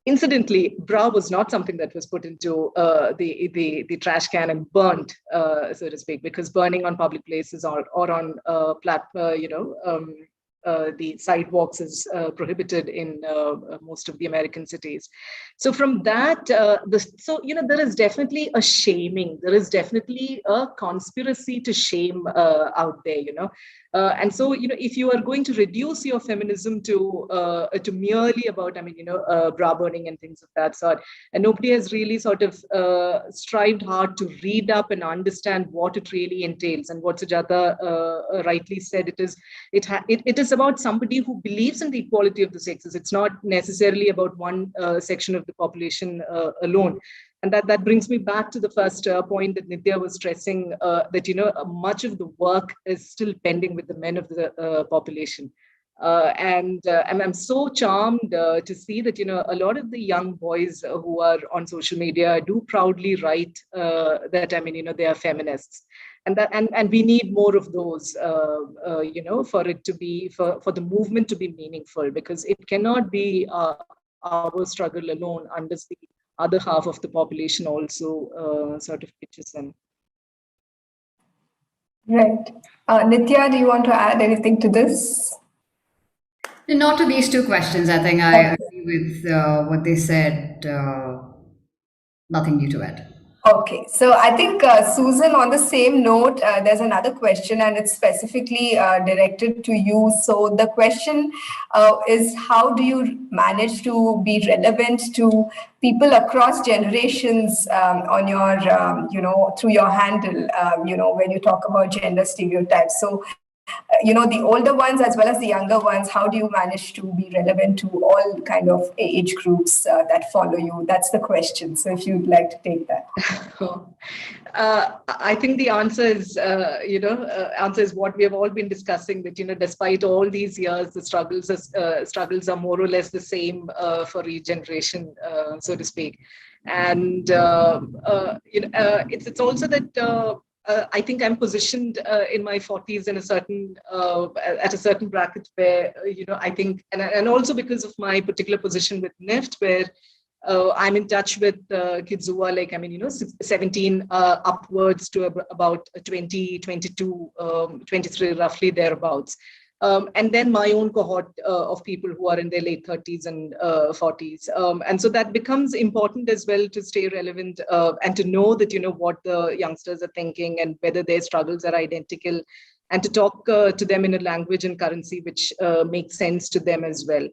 Speaker 4: Incidentally, bra was not something that was put into the trash can and burnt, so to speak, because burning on public places or on the sidewalks is prohibited in most of the American cities. So from that, there is definitely a shaming. There is definitely a conspiracy to shame out there, and so, if you are going to reduce your feminism to merely about, bra burning and things of that sort, and nobody has really sort of strived hard to read up and understand what it really entails. And what Sujata rightly said, it is about somebody who believes in the equality of the sexes. It's not necessarily about one section of the population alone. And that brings me back to the first point that Nithya was stressing, that, much of the work is still pending with the men of the population. And I'm so charmed to see that, a lot of the young boys who are on social media do proudly write that, they are feminists. And we need more of those, for it to be, for the movement to be meaningful, because it cannot be our struggle alone unless the other half of the population also sort of pitches in.
Speaker 3: Right. Nithya, do you want to add anything to this?
Speaker 5: Not to these two questions. I think I agree with what they said. Nothing new to add.
Speaker 3: Okay, so I think, Susan, on the same note, there's another question, and it's specifically directed to you. So the question is, how do you manage to be relevant to people across generations on your, through your handle, when you talk about gender stereotypes? So, the older ones as well as the younger ones, how do you manage to be relevant to all kind of age groups that follow you? That's the question. So if you'd like to take that.
Speaker 4: I think the answer is, answer is what we have all been discussing, that, despite all these years, the struggles are more or less the same for each generation, so to speak. And, it's also that, I think I'm positioned in my 40s in a certain at a certain bracket where I think, and also because of my particular position with NIFT, where I'm in touch with kids who are like 17 upwards to about 20, 22, 23, roughly thereabouts. And then my own cohort of people who are in their late 30s and 40s. And so that becomes important as well to stay relevant and to know that, what the youngsters are thinking and whether their struggles are identical, and to talk to them in a language and currency which makes sense to them as well.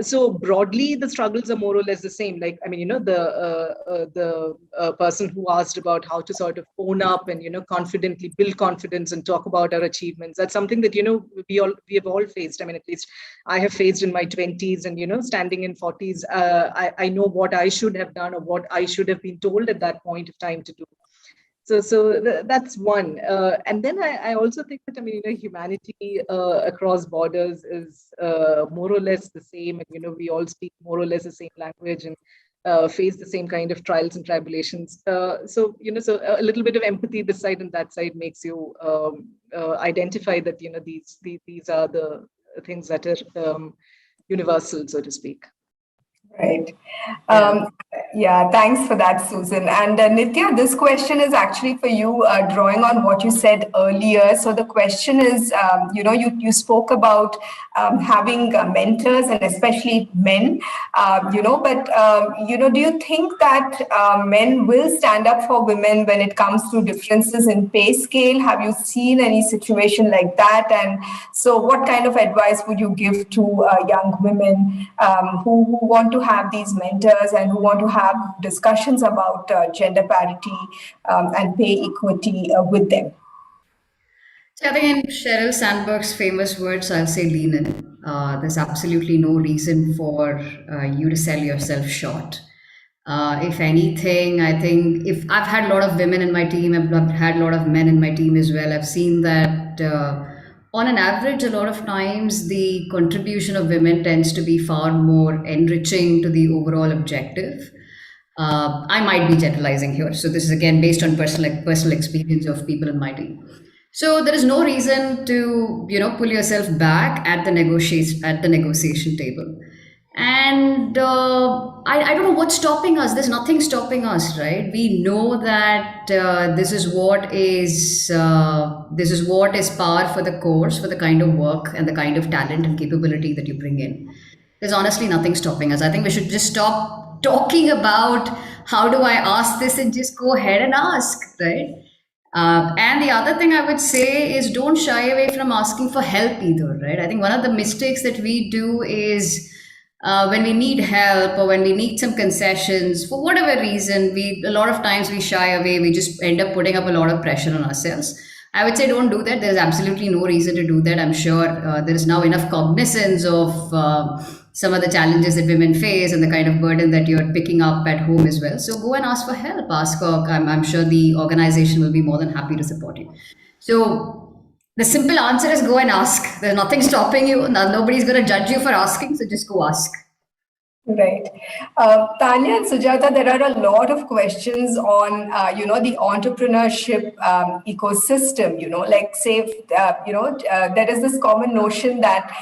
Speaker 4: So broadly, the struggles are more or less the same. Like, the person who asked about how to sort of own up and, confidently build confidence and talk about our achievements. That's something that, we have all faced. At least I have faced in my 20s, and, standing in 40s, I know what I should have done or what I should have been told at that point of time to do. So that's one. And then I also think that, humanity across borders is more or less the same. And, we all speak more or less the same language and face the same kind of trials and tribulations. So a little bit of empathy this side and that side makes you identify that, these are the things that are universal, so to speak.
Speaker 3: Right. Yeah, thanks for that, Susan. And Nithya, this question is actually for you, drawing on what you said earlier. So the question is, you spoke about having mentors and especially men, do you think that men will stand up for women when it comes to differences in pay scale? Have you seen any situation like that? And so what kind of advice would you give to young women who want to have these mentors and who want to have discussions about gender parity and pay equity with them?
Speaker 5: So I think in Sheryl Sandberg's famous words, I'll say lean in. There's absolutely no reason for you to sell yourself short. If anything, I think if I've had a lot of women in my team, I've had a lot of men in my team as well. I've seen that on an average, a lot of times the contribution of women tends to be far more enriching to the overall objective. I might be generalizing here, so this is again based on personal experience of people in my team. So there is no reason to pull yourself back at the negotiation table. And I don't know what's stopping us. There's nothing stopping us, right? We know that this is what is par for the course, for the kind of work and the kind of talent and capability that you bring in. There's honestly nothing stopping us. I think we should just stop talking about how do I ask this and just go ahead and ask, right? And the other thing I would say is don't shy away from asking for help either, right? I think one of the mistakes that we do is when we need help or when we need some concessions for whatever reason, a lot of times we shy away. We just end up putting up a lot of pressure on ourselves. I would say don't do that. There's absolutely no reason to do that. I'm sure there is now enough cognizance of some of the challenges that women face and the kind of burden that you're picking up at home as well. So go and ask for help. I'm sure the organization will be more than happy to support you. So the simple answer is go and ask. There's nothing stopping you. Nobody's going to judge you for asking. So just go ask.
Speaker 3: Right. Taniya and Sujata, there are a lot of questions on, the entrepreneurship ecosystem, like say, there is this common notion that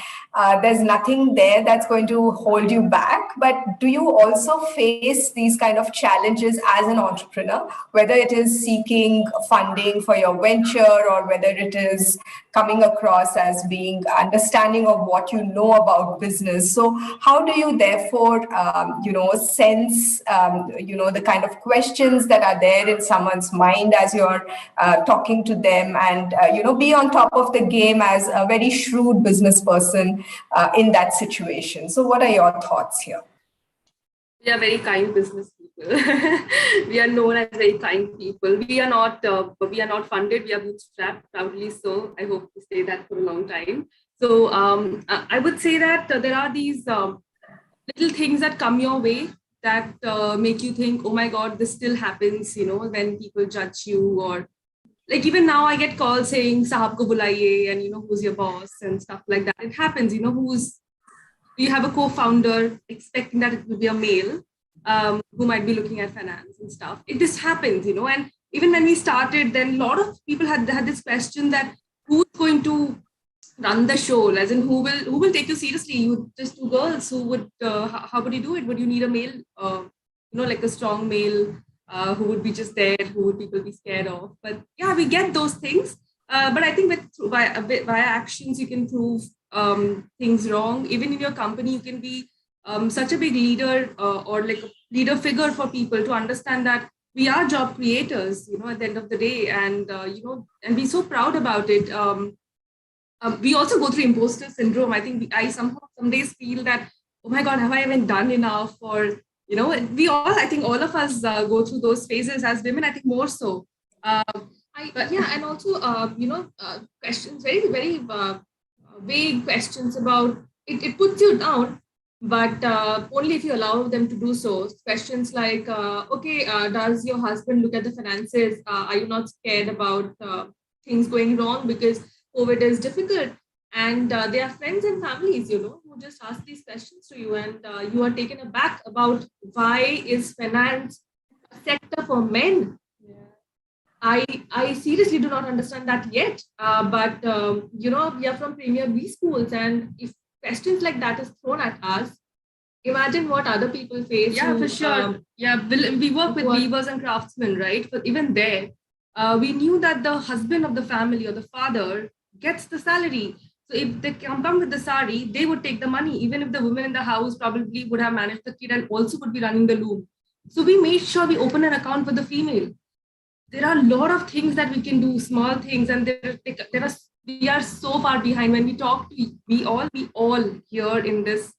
Speaker 3: there's nothing there that's going to hold you back. But do you also face these kind of challenges as an entrepreneur, whether it is seeking funding for your venture or whether it is coming across as being understanding of what you know about business? So how do you therefore, sense, the kind of questions that are there in someone's mind as you're talking to them and, be on top of the game as a very shrewd business person in that situation? So what are your thoughts here?
Speaker 6: We are very kind business people. We are known as very kind people. We are not funded. We are bootstrapped, proudly so. I hope to stay that for a long time. So I would say that there are these little things that come your way that make you think, oh my God, this still happens, when people judge you, or like even now I get calls saying, Sahab ko bulaiye, and who's your boss and stuff like that. It happens, you have a co-founder expecting that it will be a male who might be looking at finance and stuff. This happens, and even when we started, then a lot of people had this question that who's going to run the show, as in who will take you seriously? You just two girls who would, how would you do it? Would you need a male, like a strong male who would be just there, who would people be scared of? But yeah, we get those things. But I think via actions, you can prove things wrong. Even in your company, you can be such a big leader or like a leader figure for people to understand that we are job creators, at the end of the day, and and be so proud about it. We also go through imposter syndrome. I think I somehow some days feel that, oh my God, have I even done enough? Or I think all of us go through those phases as women. I think more so. And also questions, very very vague questions about it. It puts you down, but only if you allow them to do so. Questions like, does your husband look at the finances? Are you not scared about things going wrong because COVID is difficult? And there are friends and families, who just ask these questions to you, and you are taken aback about why is finance a sector for men? I seriously do not understand that yet. But we are from Premier B schools, and if questions like that is thrown at us,
Speaker 7: imagine what other people face.
Speaker 6: Yeah,
Speaker 7: who,
Speaker 6: for sure. We work with
Speaker 7: who are-
Speaker 6: weavers and craftsmen, right? But even there, we knew that the husband of the family or the father gets the salary. So if they come with the sari, they would take the money, even if the woman in the house probably would have managed the kid and also would be running the loom. So we made sure we open an account for the female. There are a lot of things that we can do, small things, and we are so far behind. When we talk to we all here in this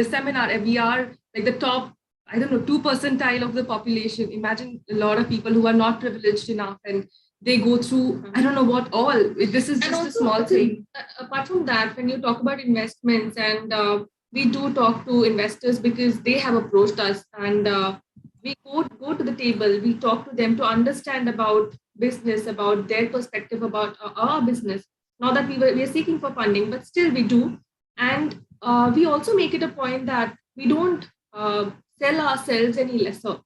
Speaker 6: seminar, and we are like the top, I don't know, 2 percentile of the population. Imagine a lot of people who are not privileged enough, and they go through I don't know what all. This is
Speaker 7: And
Speaker 6: just a
Speaker 7: also,
Speaker 6: small thing.
Speaker 7: apart from that, when you talk about investments, and we do talk to investors because they have approached us, and we go to the table, we talk to them to understand about business, about their perspective about our business. Not that we are seeking for funding, but still we do. And we also make it a point that we don't sell ourselves any lesser.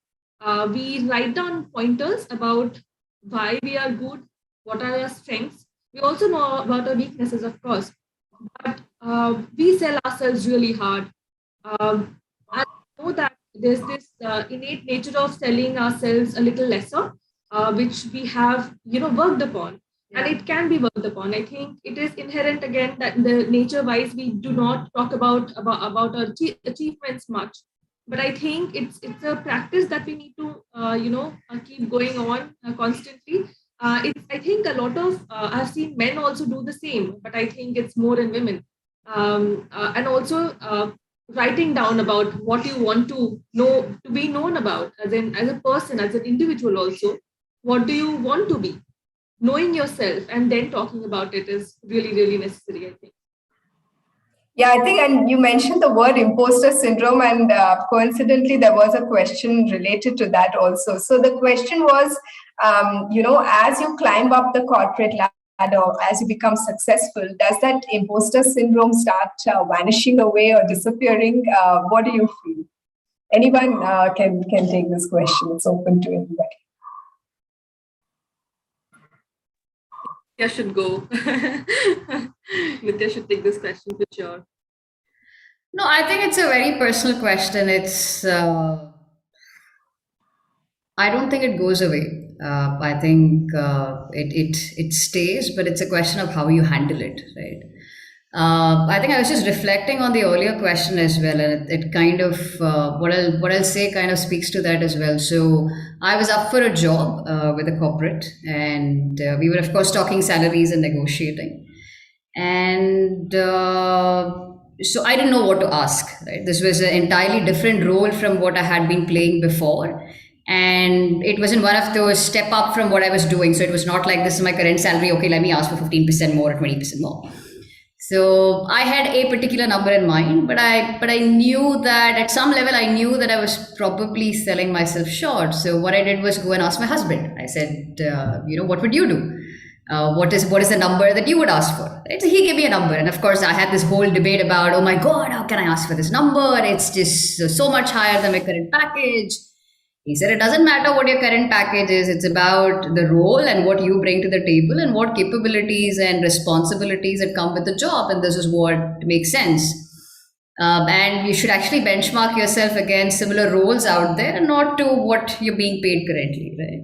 Speaker 7: We write down pointers about why we are good, what are our strengths. We also know about our weaknesses, of course, but we sell ourselves really hard. I know that there's this innate nature of selling ourselves a little lesser, which we have, worked upon, and it can be worked upon. I think it is inherent again that the nature-wise we do not talk about our achievements much, but I think it's a practice that we need to keep going on constantly. I think a lot of I've seen men also do the same, but I think it's more in women. And also writing down about what you want to know, to be known about as a person, as an individual. Also, what do you want to be? Knowing yourself and then talking about it is really, really necessary, I think.
Speaker 3: Yeah, I think, and you mentioned the word imposter syndrome, and coincidentally, there was a question related to that also. So the question was, as you climb up the corporate ladder, as you become successful, does that imposter syndrome start vanishing away or disappearing? What do you feel? Anyone can take this question. It's open to everybody.
Speaker 6: Nithya should go. Nithya should take this question for sure.
Speaker 5: No, I think it's a very personal question. I don't think it goes away. I think it stays, but it's a question of how you handle it, right? I think I was just reflecting on the earlier question as well, and it kind of what I'll say kind of speaks to that as well. So I was up for a job with a corporate, and we were of course talking salaries and negotiating, and so I didn't know what to ask. Right, this was an entirely different role from what I had been playing before. And it wasn't one of those step up from what I was doing. So it was not like this is my current salary. Okay, let me ask for 15% more or 20% more. So I had a particular number in mind, but I knew that at some level I knew that I was probably selling myself short. So what I did was go and ask my husband. I said, what would you do? What is the number that you would ask for? Right? So he gave me a number, and of course I had this whole debate about, oh my God, how can I ask for this number? It's just so much higher than my current package. He said, it doesn't matter what your current package is. It's about the role and what you bring to the table and what capabilities and responsibilities that come with the job. And this is what makes sense. And you should actually benchmark yourself against similar roles out there and not to what you're being paid currently, right?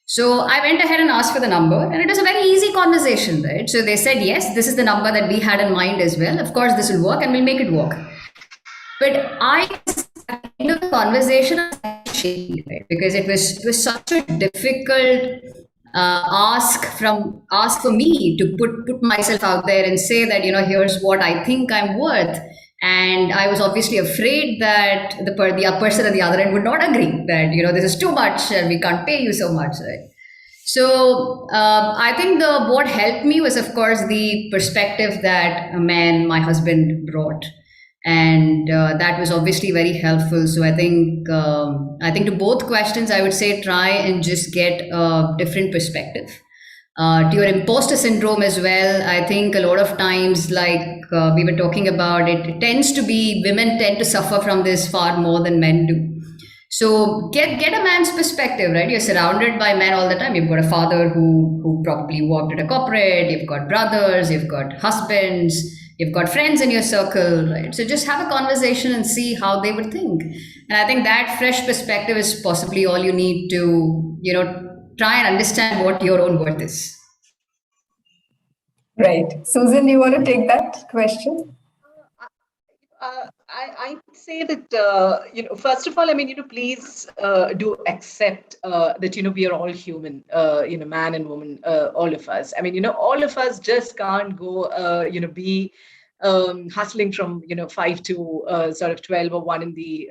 Speaker 5: So I went ahead and asked for the number, and it was a very easy conversation, right? So they said, yes, this is the number that we had in mind as well. Of course, this will work and we'll make it work. But in the conversation, right? Because it was such a difficult ask for me to put myself out there and say that, here's what I think I'm worth. And I was obviously afraid that the person at the other end would not agree that, this is too much and we can't pay you so much, right? So I think what helped me was, of course, the perspective that my husband brought. And that was obviously very helpful. So I think to both questions, I would say try and just get a different perspective. To your imposter syndrome as well, I think a lot of times, like we were talking about, it tends to be women tend to suffer from this far more than men do. So get a man's perspective, right? You're surrounded by men all the time. You've got a father who probably worked at a corporate. You've got brothers. You've got husbands. You've got friends in your circle, right? So just have a conversation and see how they would think. And I think that fresh perspective is possibly all you need to, try and understand what your own worth is.
Speaker 3: Right. Susan, do you want to take that question?
Speaker 4: I would say that, first of all, please do accept that, we are all human, man and woman, all of us. All of us just can't go, be hustling from 5 to sort of 12 or 1 in the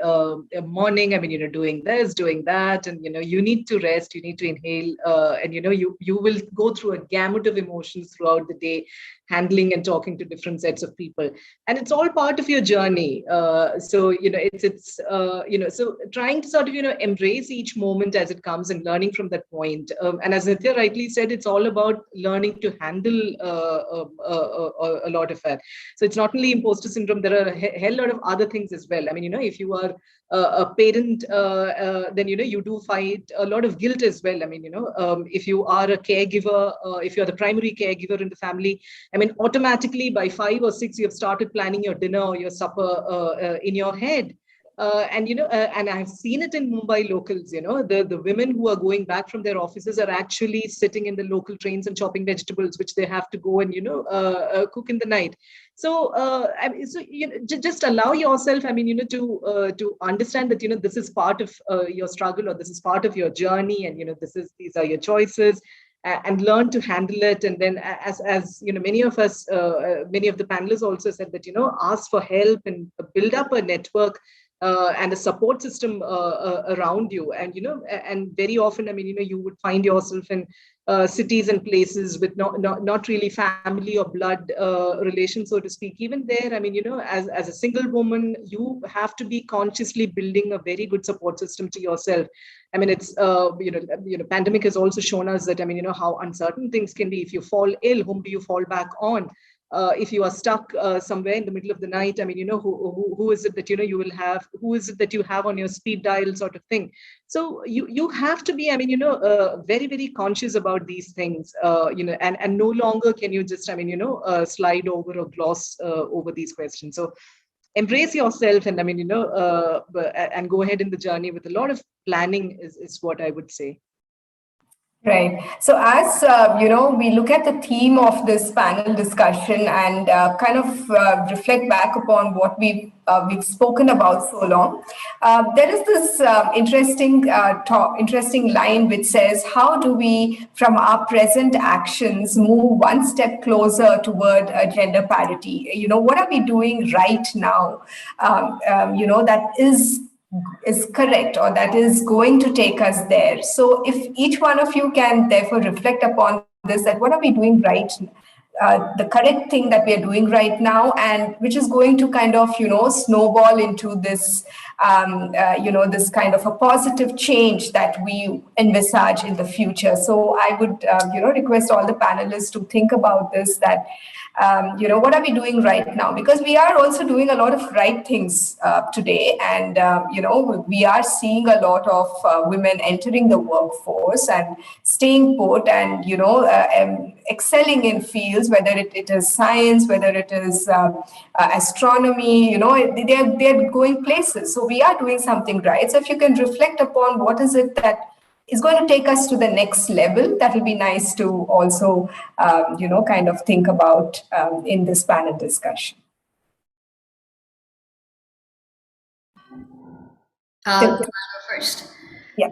Speaker 4: morning. Doing this, doing that, and you need to rest, you need to inhale, and you will go through a gamut of emotions throughout the day, handling and talking to different sets of people, and it's all part of your journey. So it's so trying to sort of embrace each moment as it comes and learning from that point. And as Nithya rightly said, it's all about learning to handle a lot of it. So it's not only imposter syndrome, there are a hell lot of other things as well. If you are a parent, then you do fight a lot of guilt as well. If you are a caregiver, if you're the primary caregiver in the family, automatically by 5 or 6 you have started planning your dinner or your supper in your head. And I've seen it in Mumbai locals, the women who are going back from their offices are actually sitting in the local trains and chopping vegetables, which they have to go and, cook in the night. So, just allow yourself, to understand that, this is part of your struggle, or this is part of your journey, and, these are your choices. And learn to handle it. And then, as many of us, many of the panelists also said that, ask for help and build up a network and a support system around you. And, and very often, you would find yourself in cities and places with not really family or blood relation, so to speak. Even there, as a single woman, you have to be consciously building a very good support system to yourself. It's pandemic has also shown us that how uncertain things can be. If you fall ill, whom do you fall back on? If you are stuck somewhere in the middle of the night, who is it that you will have? Who is it that you have on your speed dial, sort of thing? So you have to be, very, very conscious about these things, and no longer can you just, slide over or gloss over these questions. So embrace yourself, and and go ahead in the journey with a lot of planning is what I would say.
Speaker 3: Right. So as we look at the theme of this panel discussion and kind of reflect back upon what we've spoken about so long, there is this interesting line which says, how do we, from our present actions, move one step closer toward gender parity? What are we doing right now? That is correct, or that is going to take us there. So if each one of you can therefore reflect upon this, that what are we doing right, the correct thing that we are doing right now, and which is going to kind of snowball into this this kind of a positive change that we envisage in the future. So I would request all the panelists to think about this, that what are we doing right now? Because we are also doing a lot of right things today. And, we are seeing a lot of women entering the workforce and staying put and, excelling in fields, whether it is science, whether it is astronomy, they're going places. So we are doing something right. So if you can reflect upon what is it that is going to take us to the next level, that will be nice to also, kind of think about in this panel discussion.
Speaker 5: I'll go first.
Speaker 3: Yeah.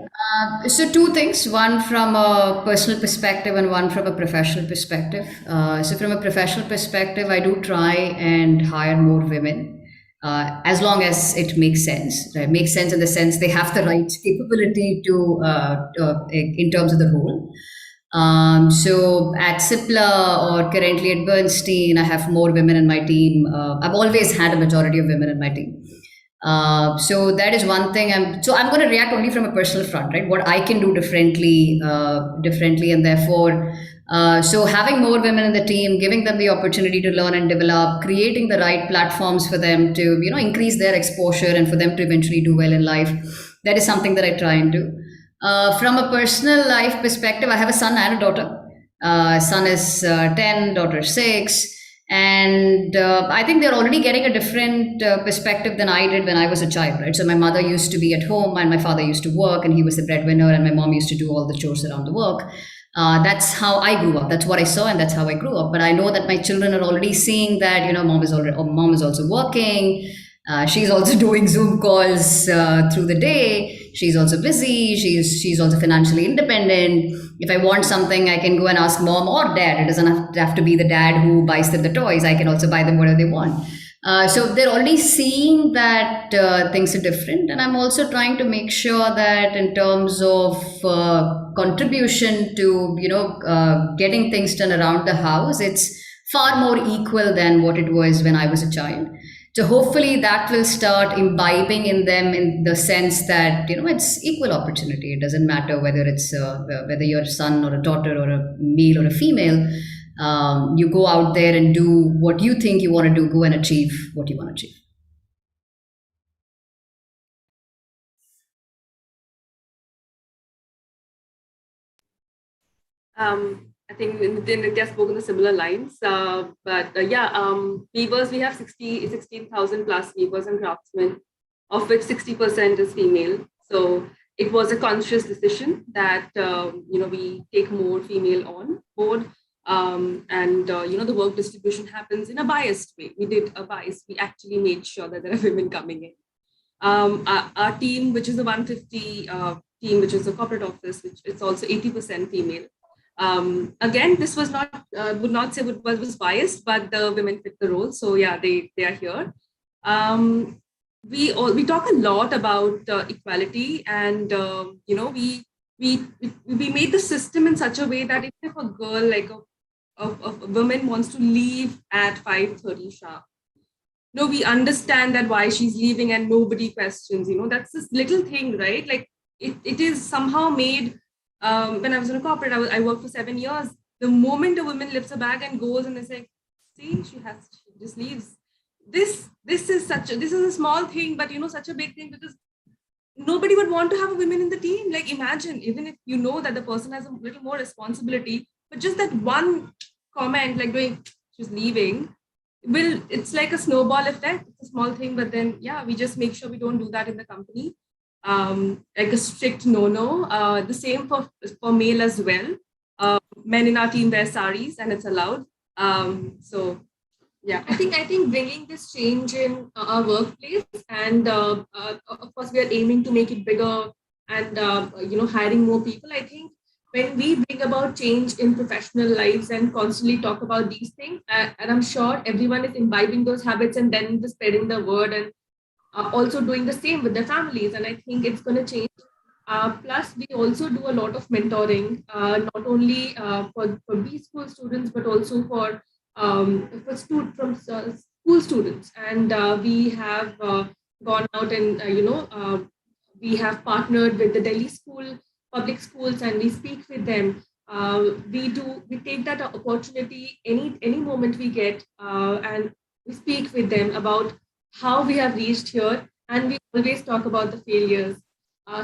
Speaker 5: So two things, one from a personal perspective and one from a professional perspective. So from a professional perspective, I do try and hire more women. As long as it makes sense, right? Makes sense in the sense they have the right capability to in terms of the role. So at CIPLA or currently at Bernstein, I have more women in my team. I've always had a majority of women in my team. So that is one thing. I'm going to react only from a personal front, right? What I can do differently, and therefore, so having more women in the team, giving them the opportunity to learn and develop, creating the right platforms for them to, increase their exposure and for them to eventually do well in life. That is something that I try and do. From a personal life perspective, I have a son and a daughter. Son is 10, daughter 6. And I think they're already getting a different perspective than I did when I was a child, right? So my mother used to be at home and my father used to work and he was the breadwinner and my mom used to do all the chores around the work. That's how I grew up. That's what I saw and that's how I grew up. But I know that my children are already seeing that, mom is also working. She's also doing Zoom calls through the day. She's also busy. She's also financially independent. If I want something, I can go and ask mom or dad. It doesn't have to be the dad who buys them the toys. I can also buy them whatever they want. So they're already seeing that things are different. And I'm also trying to make sure that in terms of contribution to, getting things done around the house, it's far more equal than what it was when I was a child. So hopefully that will start imbibing in them in the sense that, it's equal opportunity. It doesn't matter whether it's whether you're a son or a daughter or a male or a female. You go out there and do what you think you want to do, go and achieve what you want to achieve.
Speaker 6: I think Nithya spoke on the similar lines. Weavers, we have 16,000 plus weavers and craftsmen, of which 60% is female. So it was a conscious decision that, we take more female on board. The work distribution happens in a biased way. We did a bias. We actually made sure that there are women coming in. Our team, which is the 150 team, which is the corporate office, which it's also 80% female. Again, this was not, would not say it was biased, but the women fit the role. So yeah, they are here. We talk a lot about equality, and we made the system in such a way that if a girl, like a woman, wants to leave at 5:30 sharp, we understand that why she's leaving and nobody questions. That's this little thing, right? Like it is somehow made. When I was in a corporate, I worked for 7 years. The moment a woman lifts a bag and goes, and they say, "See, she just leaves." This is a small thing, but such a big thing, because nobody would want to have a woman in the team. Like, imagine, even if you know that the person has a little more responsibility, but just that one comment, like doing, "She's leaving," it's like a snowball effect. It's a small thing, but then we just make sure we don't do that in the company. Like a strict no. The same for male as well. Men in our team wear saris, and it's allowed. I think bringing this change in our workplace, and of course we are aiming to make it bigger, and hiring more people. I think when we bring about change in professional lives and constantly talk about these things, and I'm sure everyone is imbibing those habits and then spreading the word, and also doing the same with their families. And I think it's going to change. Plus, we also do a lot of mentoring, not only for B school students, but also for school students. And we have gone out and, we have partnered with the Delhi school, public schools, and we speak with them. We take that opportunity any moment we get, and we speak with them about how we have reached here, and we always talk about the failures,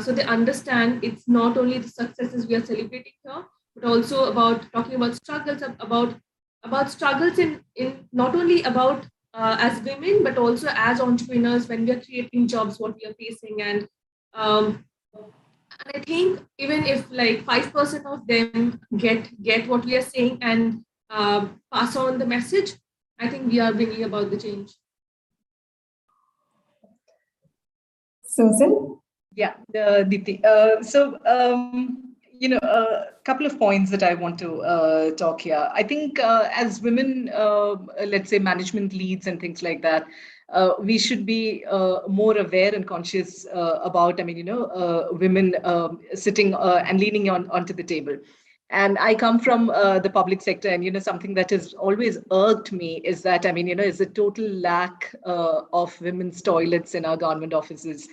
Speaker 6: so they understand it's not only the successes we are celebrating here, but also about talking about struggles, about struggles in not only about as women, but also as entrepreneurs when we are creating jobs, what we are facing. And I think even if like 5% of them get what we are saying and pass on the message, I think we are bringing about the change.
Speaker 3: Susan?
Speaker 4: Yeah, Deepti. A couple of points that I want to talk here. I think as women, let's say management leads and things like that, we should be more aware and conscious about, women sitting and leaning onto the table. And I come from the public sector, and something that has always irked me is that is the total lack of women's toilets in our government offices.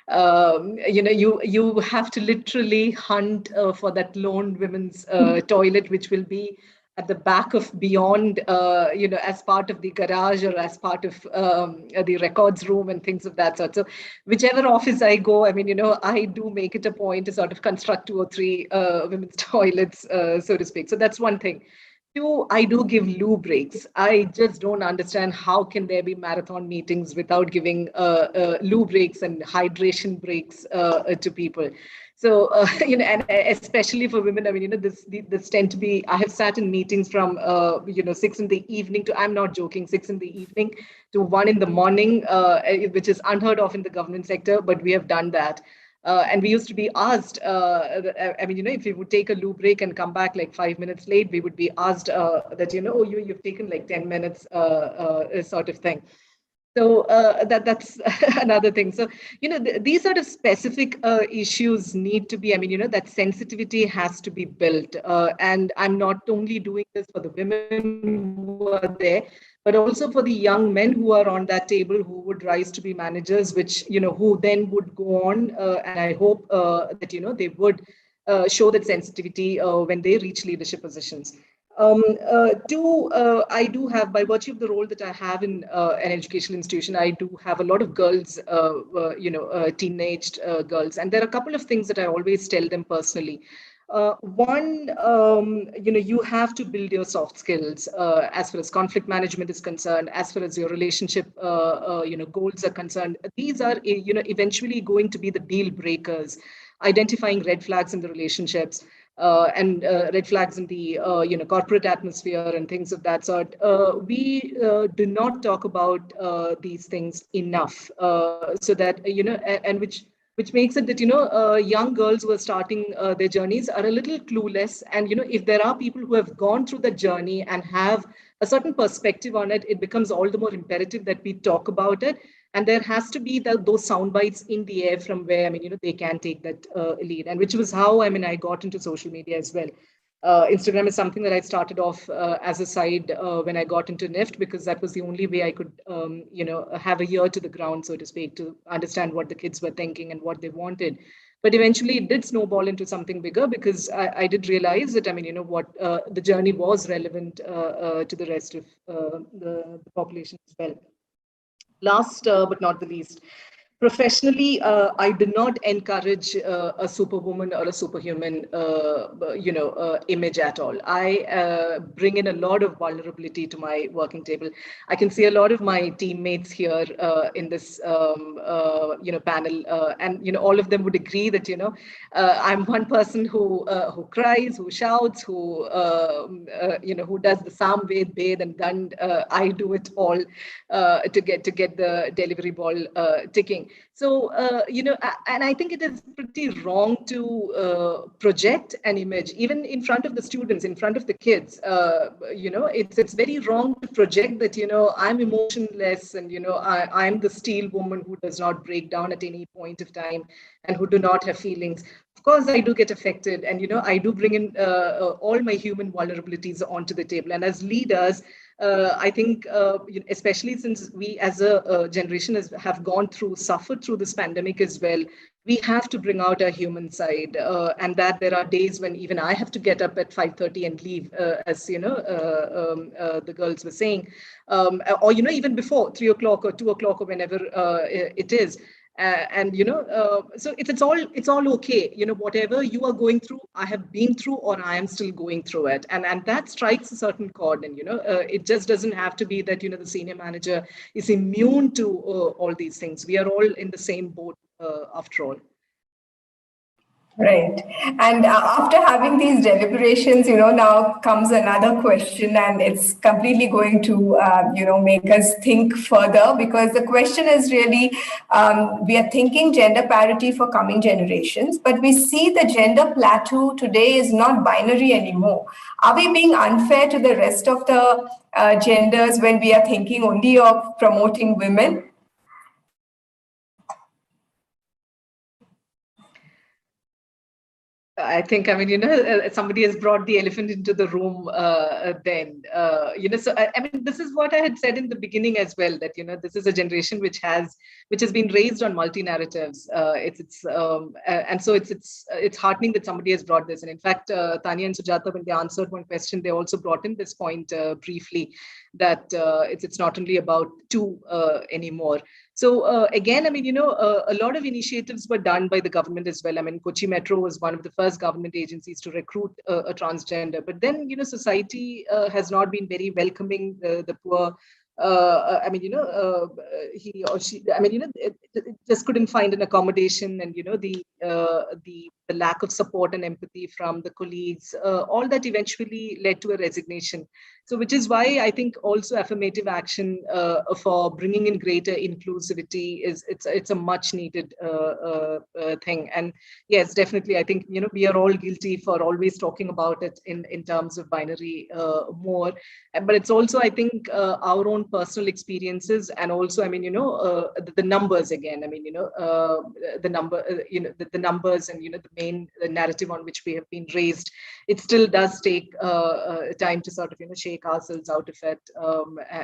Speaker 4: You have to literally hunt for that lone women's toilet, which will be at the back of beyond, as part of the garage or as part of the records room and things of that sort. So whichever office I go, I do make it a point to sort of construct 2 or 3 women's toilets, so to speak. So that's one thing. I do give loo breaks. I just don't understand how can there be marathon meetings without giving loo breaks and hydration breaks to people. So and especially for women, I mean, this tend to be. I have sat in meetings from 6 in the evening to, I'm not joking, 6 in the evening to 1 in the morning, which is unheard of in the government sector, but we have done that. And we used to be asked, if we would take a loo break and come back like 5 minutes late, we would be asked that, oh, you've taken like 10 minutes sort of thing. So that's another thing. So, these sort of specific issues need to be, that sensitivity has to be built. And I'm not only doing this for the women who are there, but also for the young men who are on that table who would rise to be managers, which, who then would go on. And I hope that, they would show that sensitivity when they reach leadership positions. I do have, by virtue of the role that I have in an educational institution, I do have a lot of girls, teenaged girls. And there are a couple of things that I always tell them personally. One, you have to build your soft skills as far as conflict management is concerned, as far as your relationship, goals are concerned. These are, eventually going to be the deal breakers, identifying red flags in the relationships. And red flags in the corporate atmosphere and things of that sort. We do not talk about these things enough, so that and which makes it that young girls who are starting their journeys are a little clueless. And if there are people who have gone through the journey and have a certain perspective on it, it becomes all the more imperative that we talk about it. And there has to be those sound bites in the air from where, they can take that lead. And which was how, I got into social media as well. Instagram is something that I started off as a side when I got into NIFT, because that was the only way I could, have a ear to the ground, so to speak, to understand what the kids were thinking and what they wanted. But eventually it did snowball into something bigger, because I did realize that, the journey was relevant to the rest of the population as well. Last but not the least, professionally, I do not encourage a superwoman or a superhuman, image at all. I bring in a lot of vulnerability to my working table. I can see a lot of my teammates here in this, panel, and all of them would agree that I'm one person who cries, who shouts, who does the Sam Ved, bathe and Gand. I do it all to get the delivery ball ticking. So, and I think it is pretty wrong to project an image, even in front of the students, in front of the kids. It's very wrong to project that, I'm emotionless and, I'm the steel woman who does not break down at any point of time and who do not have feelings. Of course, I do get affected, and, I do bring in all my human vulnerabilities onto the table. And as leaders, I think, especially since we as a generation have suffered through this pandemic as well, we have to bring out our human side, and that there are days when even I have to get up at 5:30 and leave, as the girls were saying, or even before 3 o'clock or 2 o'clock or whenever it is. So it's all okay. Whatever you are going through, I have been through, or I am still going through it, and that strikes a certain chord. And it just doesn't have to be that the senior manager is immune to all these things. We are all in the same boat after all.
Speaker 3: Right. And after having these deliberations, now comes another question, and it's completely going to, make us think further, because the question is really, we are thinking gender parity for coming generations, but we see the gender plateau today is not binary anymore. Are we being unfair to the rest of the genders when we are thinking only of promoting women?
Speaker 4: I think, somebody has brought the elephant into the room then. So this is what I had said in the beginning as well, that, this is a generation which has been raised on multi-narratives. And so it's heartening that somebody has brought this. And in fact, Taniya and Sujata, when they answered one question, they also brought in this point briefly, that it's not only about two anymore. So again, I mean, a lot of initiatives were done by the government as well. I mean, Kochi Metro was one of the first government agencies to recruit a transgender. But then, society has not been very welcoming the poor. I mean, he or she. I mean, it just couldn't find an accommodation, and the lack of support and empathy from the colleagues. All that eventually led to a resignation. So, which is why I think also affirmative action for bringing in greater inclusivity it's a much needed thing. And yes, definitely, I think we are all guilty for always talking about it in terms of binary more. But it's also, I think, our own personal experiences, and also, I mean, the numbers again. I mean, the number, the numbers, and the narrative on which we have been raised. It still does take time to sort of shake ourselves out of it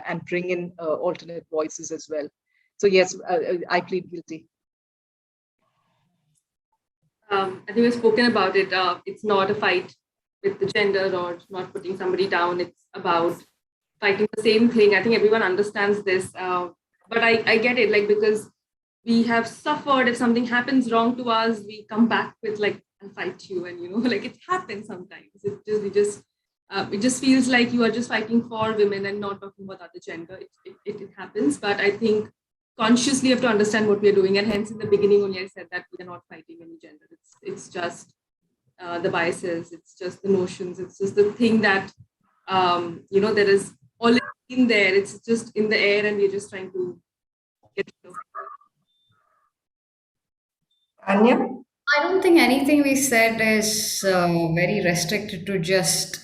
Speaker 4: and bring in alternate voices as well. So yes, I plead guilty.
Speaker 6: I think we've spoken about it. It's not a fight with the gender or not putting somebody down. It's about fighting the same thing. I think everyone understands this. But I get it, like, because we have suffered. If something happens wrong to us, we come back with like, I'll fight you. And, like, it happens sometimes. It just feels like you are just fighting for women and not talking about other gender. It happens. But I think consciously you have to understand what we are doing. And hence in the beginning only I said that we are not fighting any gender. It's just the biases. It's just the notions. It's just the thing that, there is already in there. It's just in the air and we're just trying to get rid of it.
Speaker 3: Taniya?
Speaker 5: I don't think anything we said is very restricted to just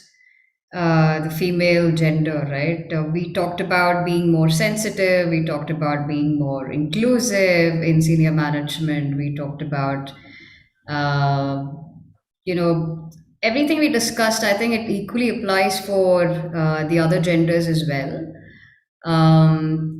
Speaker 5: the female gender, right? We talked about being more sensitive. We talked about being more inclusive in senior management. We talked about, everything we discussed. I think it equally applies for the other genders as well.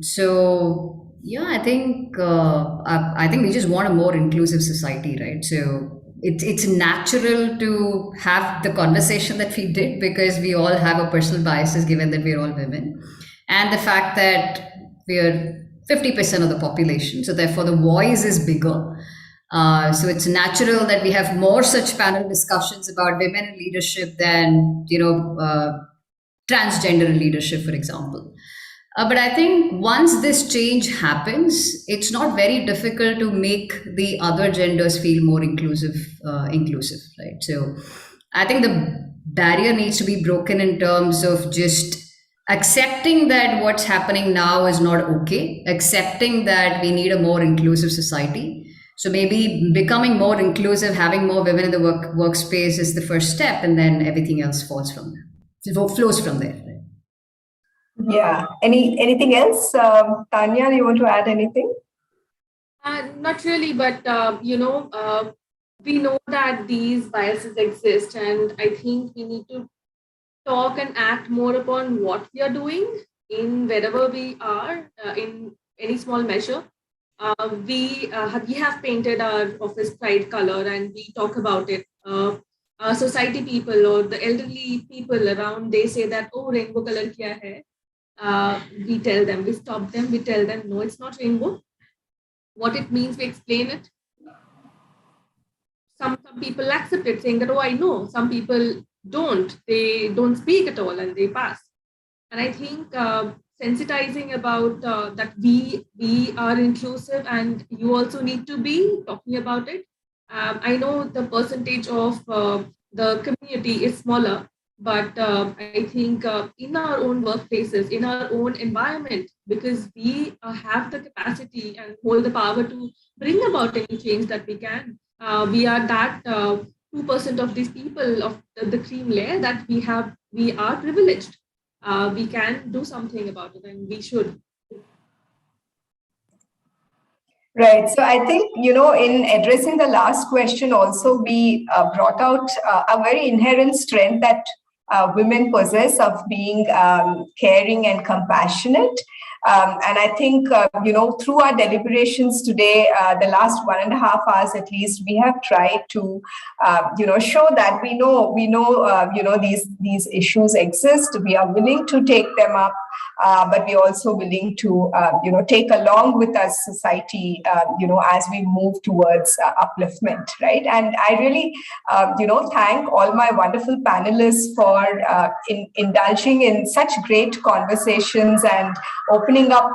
Speaker 5: So yeah, I think we just want a more inclusive society, right? So it's natural to have the conversation that we did because we all have our personal biases given that we're all women, and the fact that we're 50% of the population, so therefore the voice is bigger. So it's natural that we have more such panel discussions about women in leadership than transgender in leadership, for example. But I think once this change happens, it's not very difficult to make the other genders feel more inclusive, right? So I think the barrier needs to be broken in terms of just accepting that what's happening now is not okay, accepting that we need a more inclusive society. So maybe becoming more inclusive, having more women in the workspace is the first step, and then everything else flows from there. Right?
Speaker 3: Yeah. Anything else? Taniya, you want to add anything?
Speaker 6: Not really, but we know that these biases exist, and I think we need to talk and act more upon what we are doing in wherever we are in any small measure. We have painted our office pride color, and we talk about it. Our society people or the elderly people around, they say that, oh, rainbow color kya hai? We tell them, we stop them, we tell them, no, it's not rainbow. What it means, we explain it. Some people accept it, saying that, oh, I know. Some people don't. They don't speak at all and they pass. And I think sensitizing about that we are inclusive and you also need to be talking about it. I know the percentage of the community is smaller, but I think in our own workplaces, in our own environment, because we have the capacity and hold the power to bring about any change that we can. We are that 2% of these people of the cream layer that we are privileged. We can do something about it, and we should.
Speaker 3: Right. So I think, in addressing the last question also, we brought out a very inherent strength that women possess of being caring and compassionate. And I think, through our deliberations today, the last 1.5 hours at least, we have tried to, show that we know, these issues exist. We are willing to take them up, but we're also willing to, take along with us society, as we move towards upliftment, right? And I really, thank all my wonderful panelists for indulging in such great conversations and opening up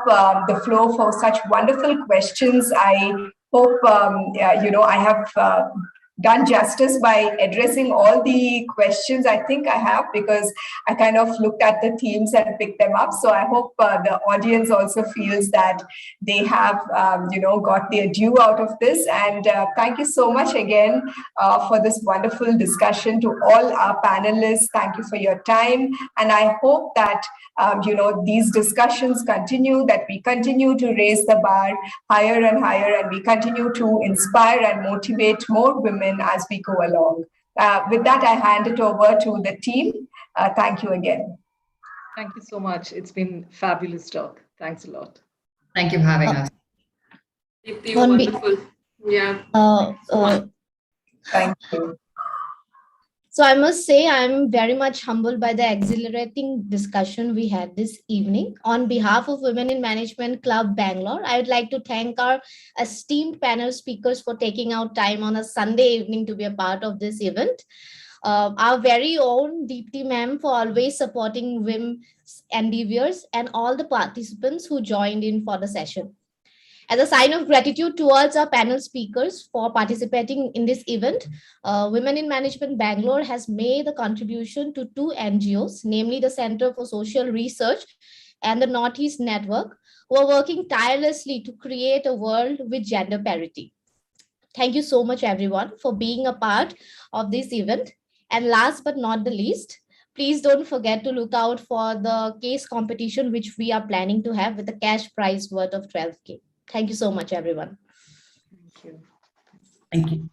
Speaker 3: the floor for such wonderful questions. I hope, I have done justice by addressing all the questions. I think I have, because I kind of looked at the themes and picked them up. So I hope the audience also feels that they have, got their due out of this. And thank you so much again for this wonderful discussion to all our panelists. Thank you for your time. And I hope that, these discussions continue, that we continue to raise the bar higher and higher, and we continue to inspire and motivate more women as we go along. With that, I hand it over to the team. Thank you again.
Speaker 4: Thank you so much. It's been fabulous talk. Thanks a lot.
Speaker 5: Thank you for having us.
Speaker 6: Deepti, wonderful. Yeah.
Speaker 3: Thank you.
Speaker 1: So I must say I'm very much humbled by the exhilarating discussion we had this evening. On behalf of Women in Management Club Bangalore, I would like to thank our esteemed panel speakers for taking out time on a Sunday evening to be a part of this event. Our very own Deepti ma'am for always supporting women's endeavors, and all the participants who joined in for the session. As a sign of gratitude towards our panel speakers for participating in this event, Women in Management Bangalore has made a contribution to 2 NGOs, namely the Center for Social Research and the Northeast Network, who are working tirelessly to create a world with gender parity. Thank you so much, everyone, for being a part of this event. And last but not the least, please don't forget to look out for the case competition, which we are planning to have with a cash prize worth of 12K. Thank you so much, everyone.
Speaker 4: Thank you.
Speaker 5: Thank you.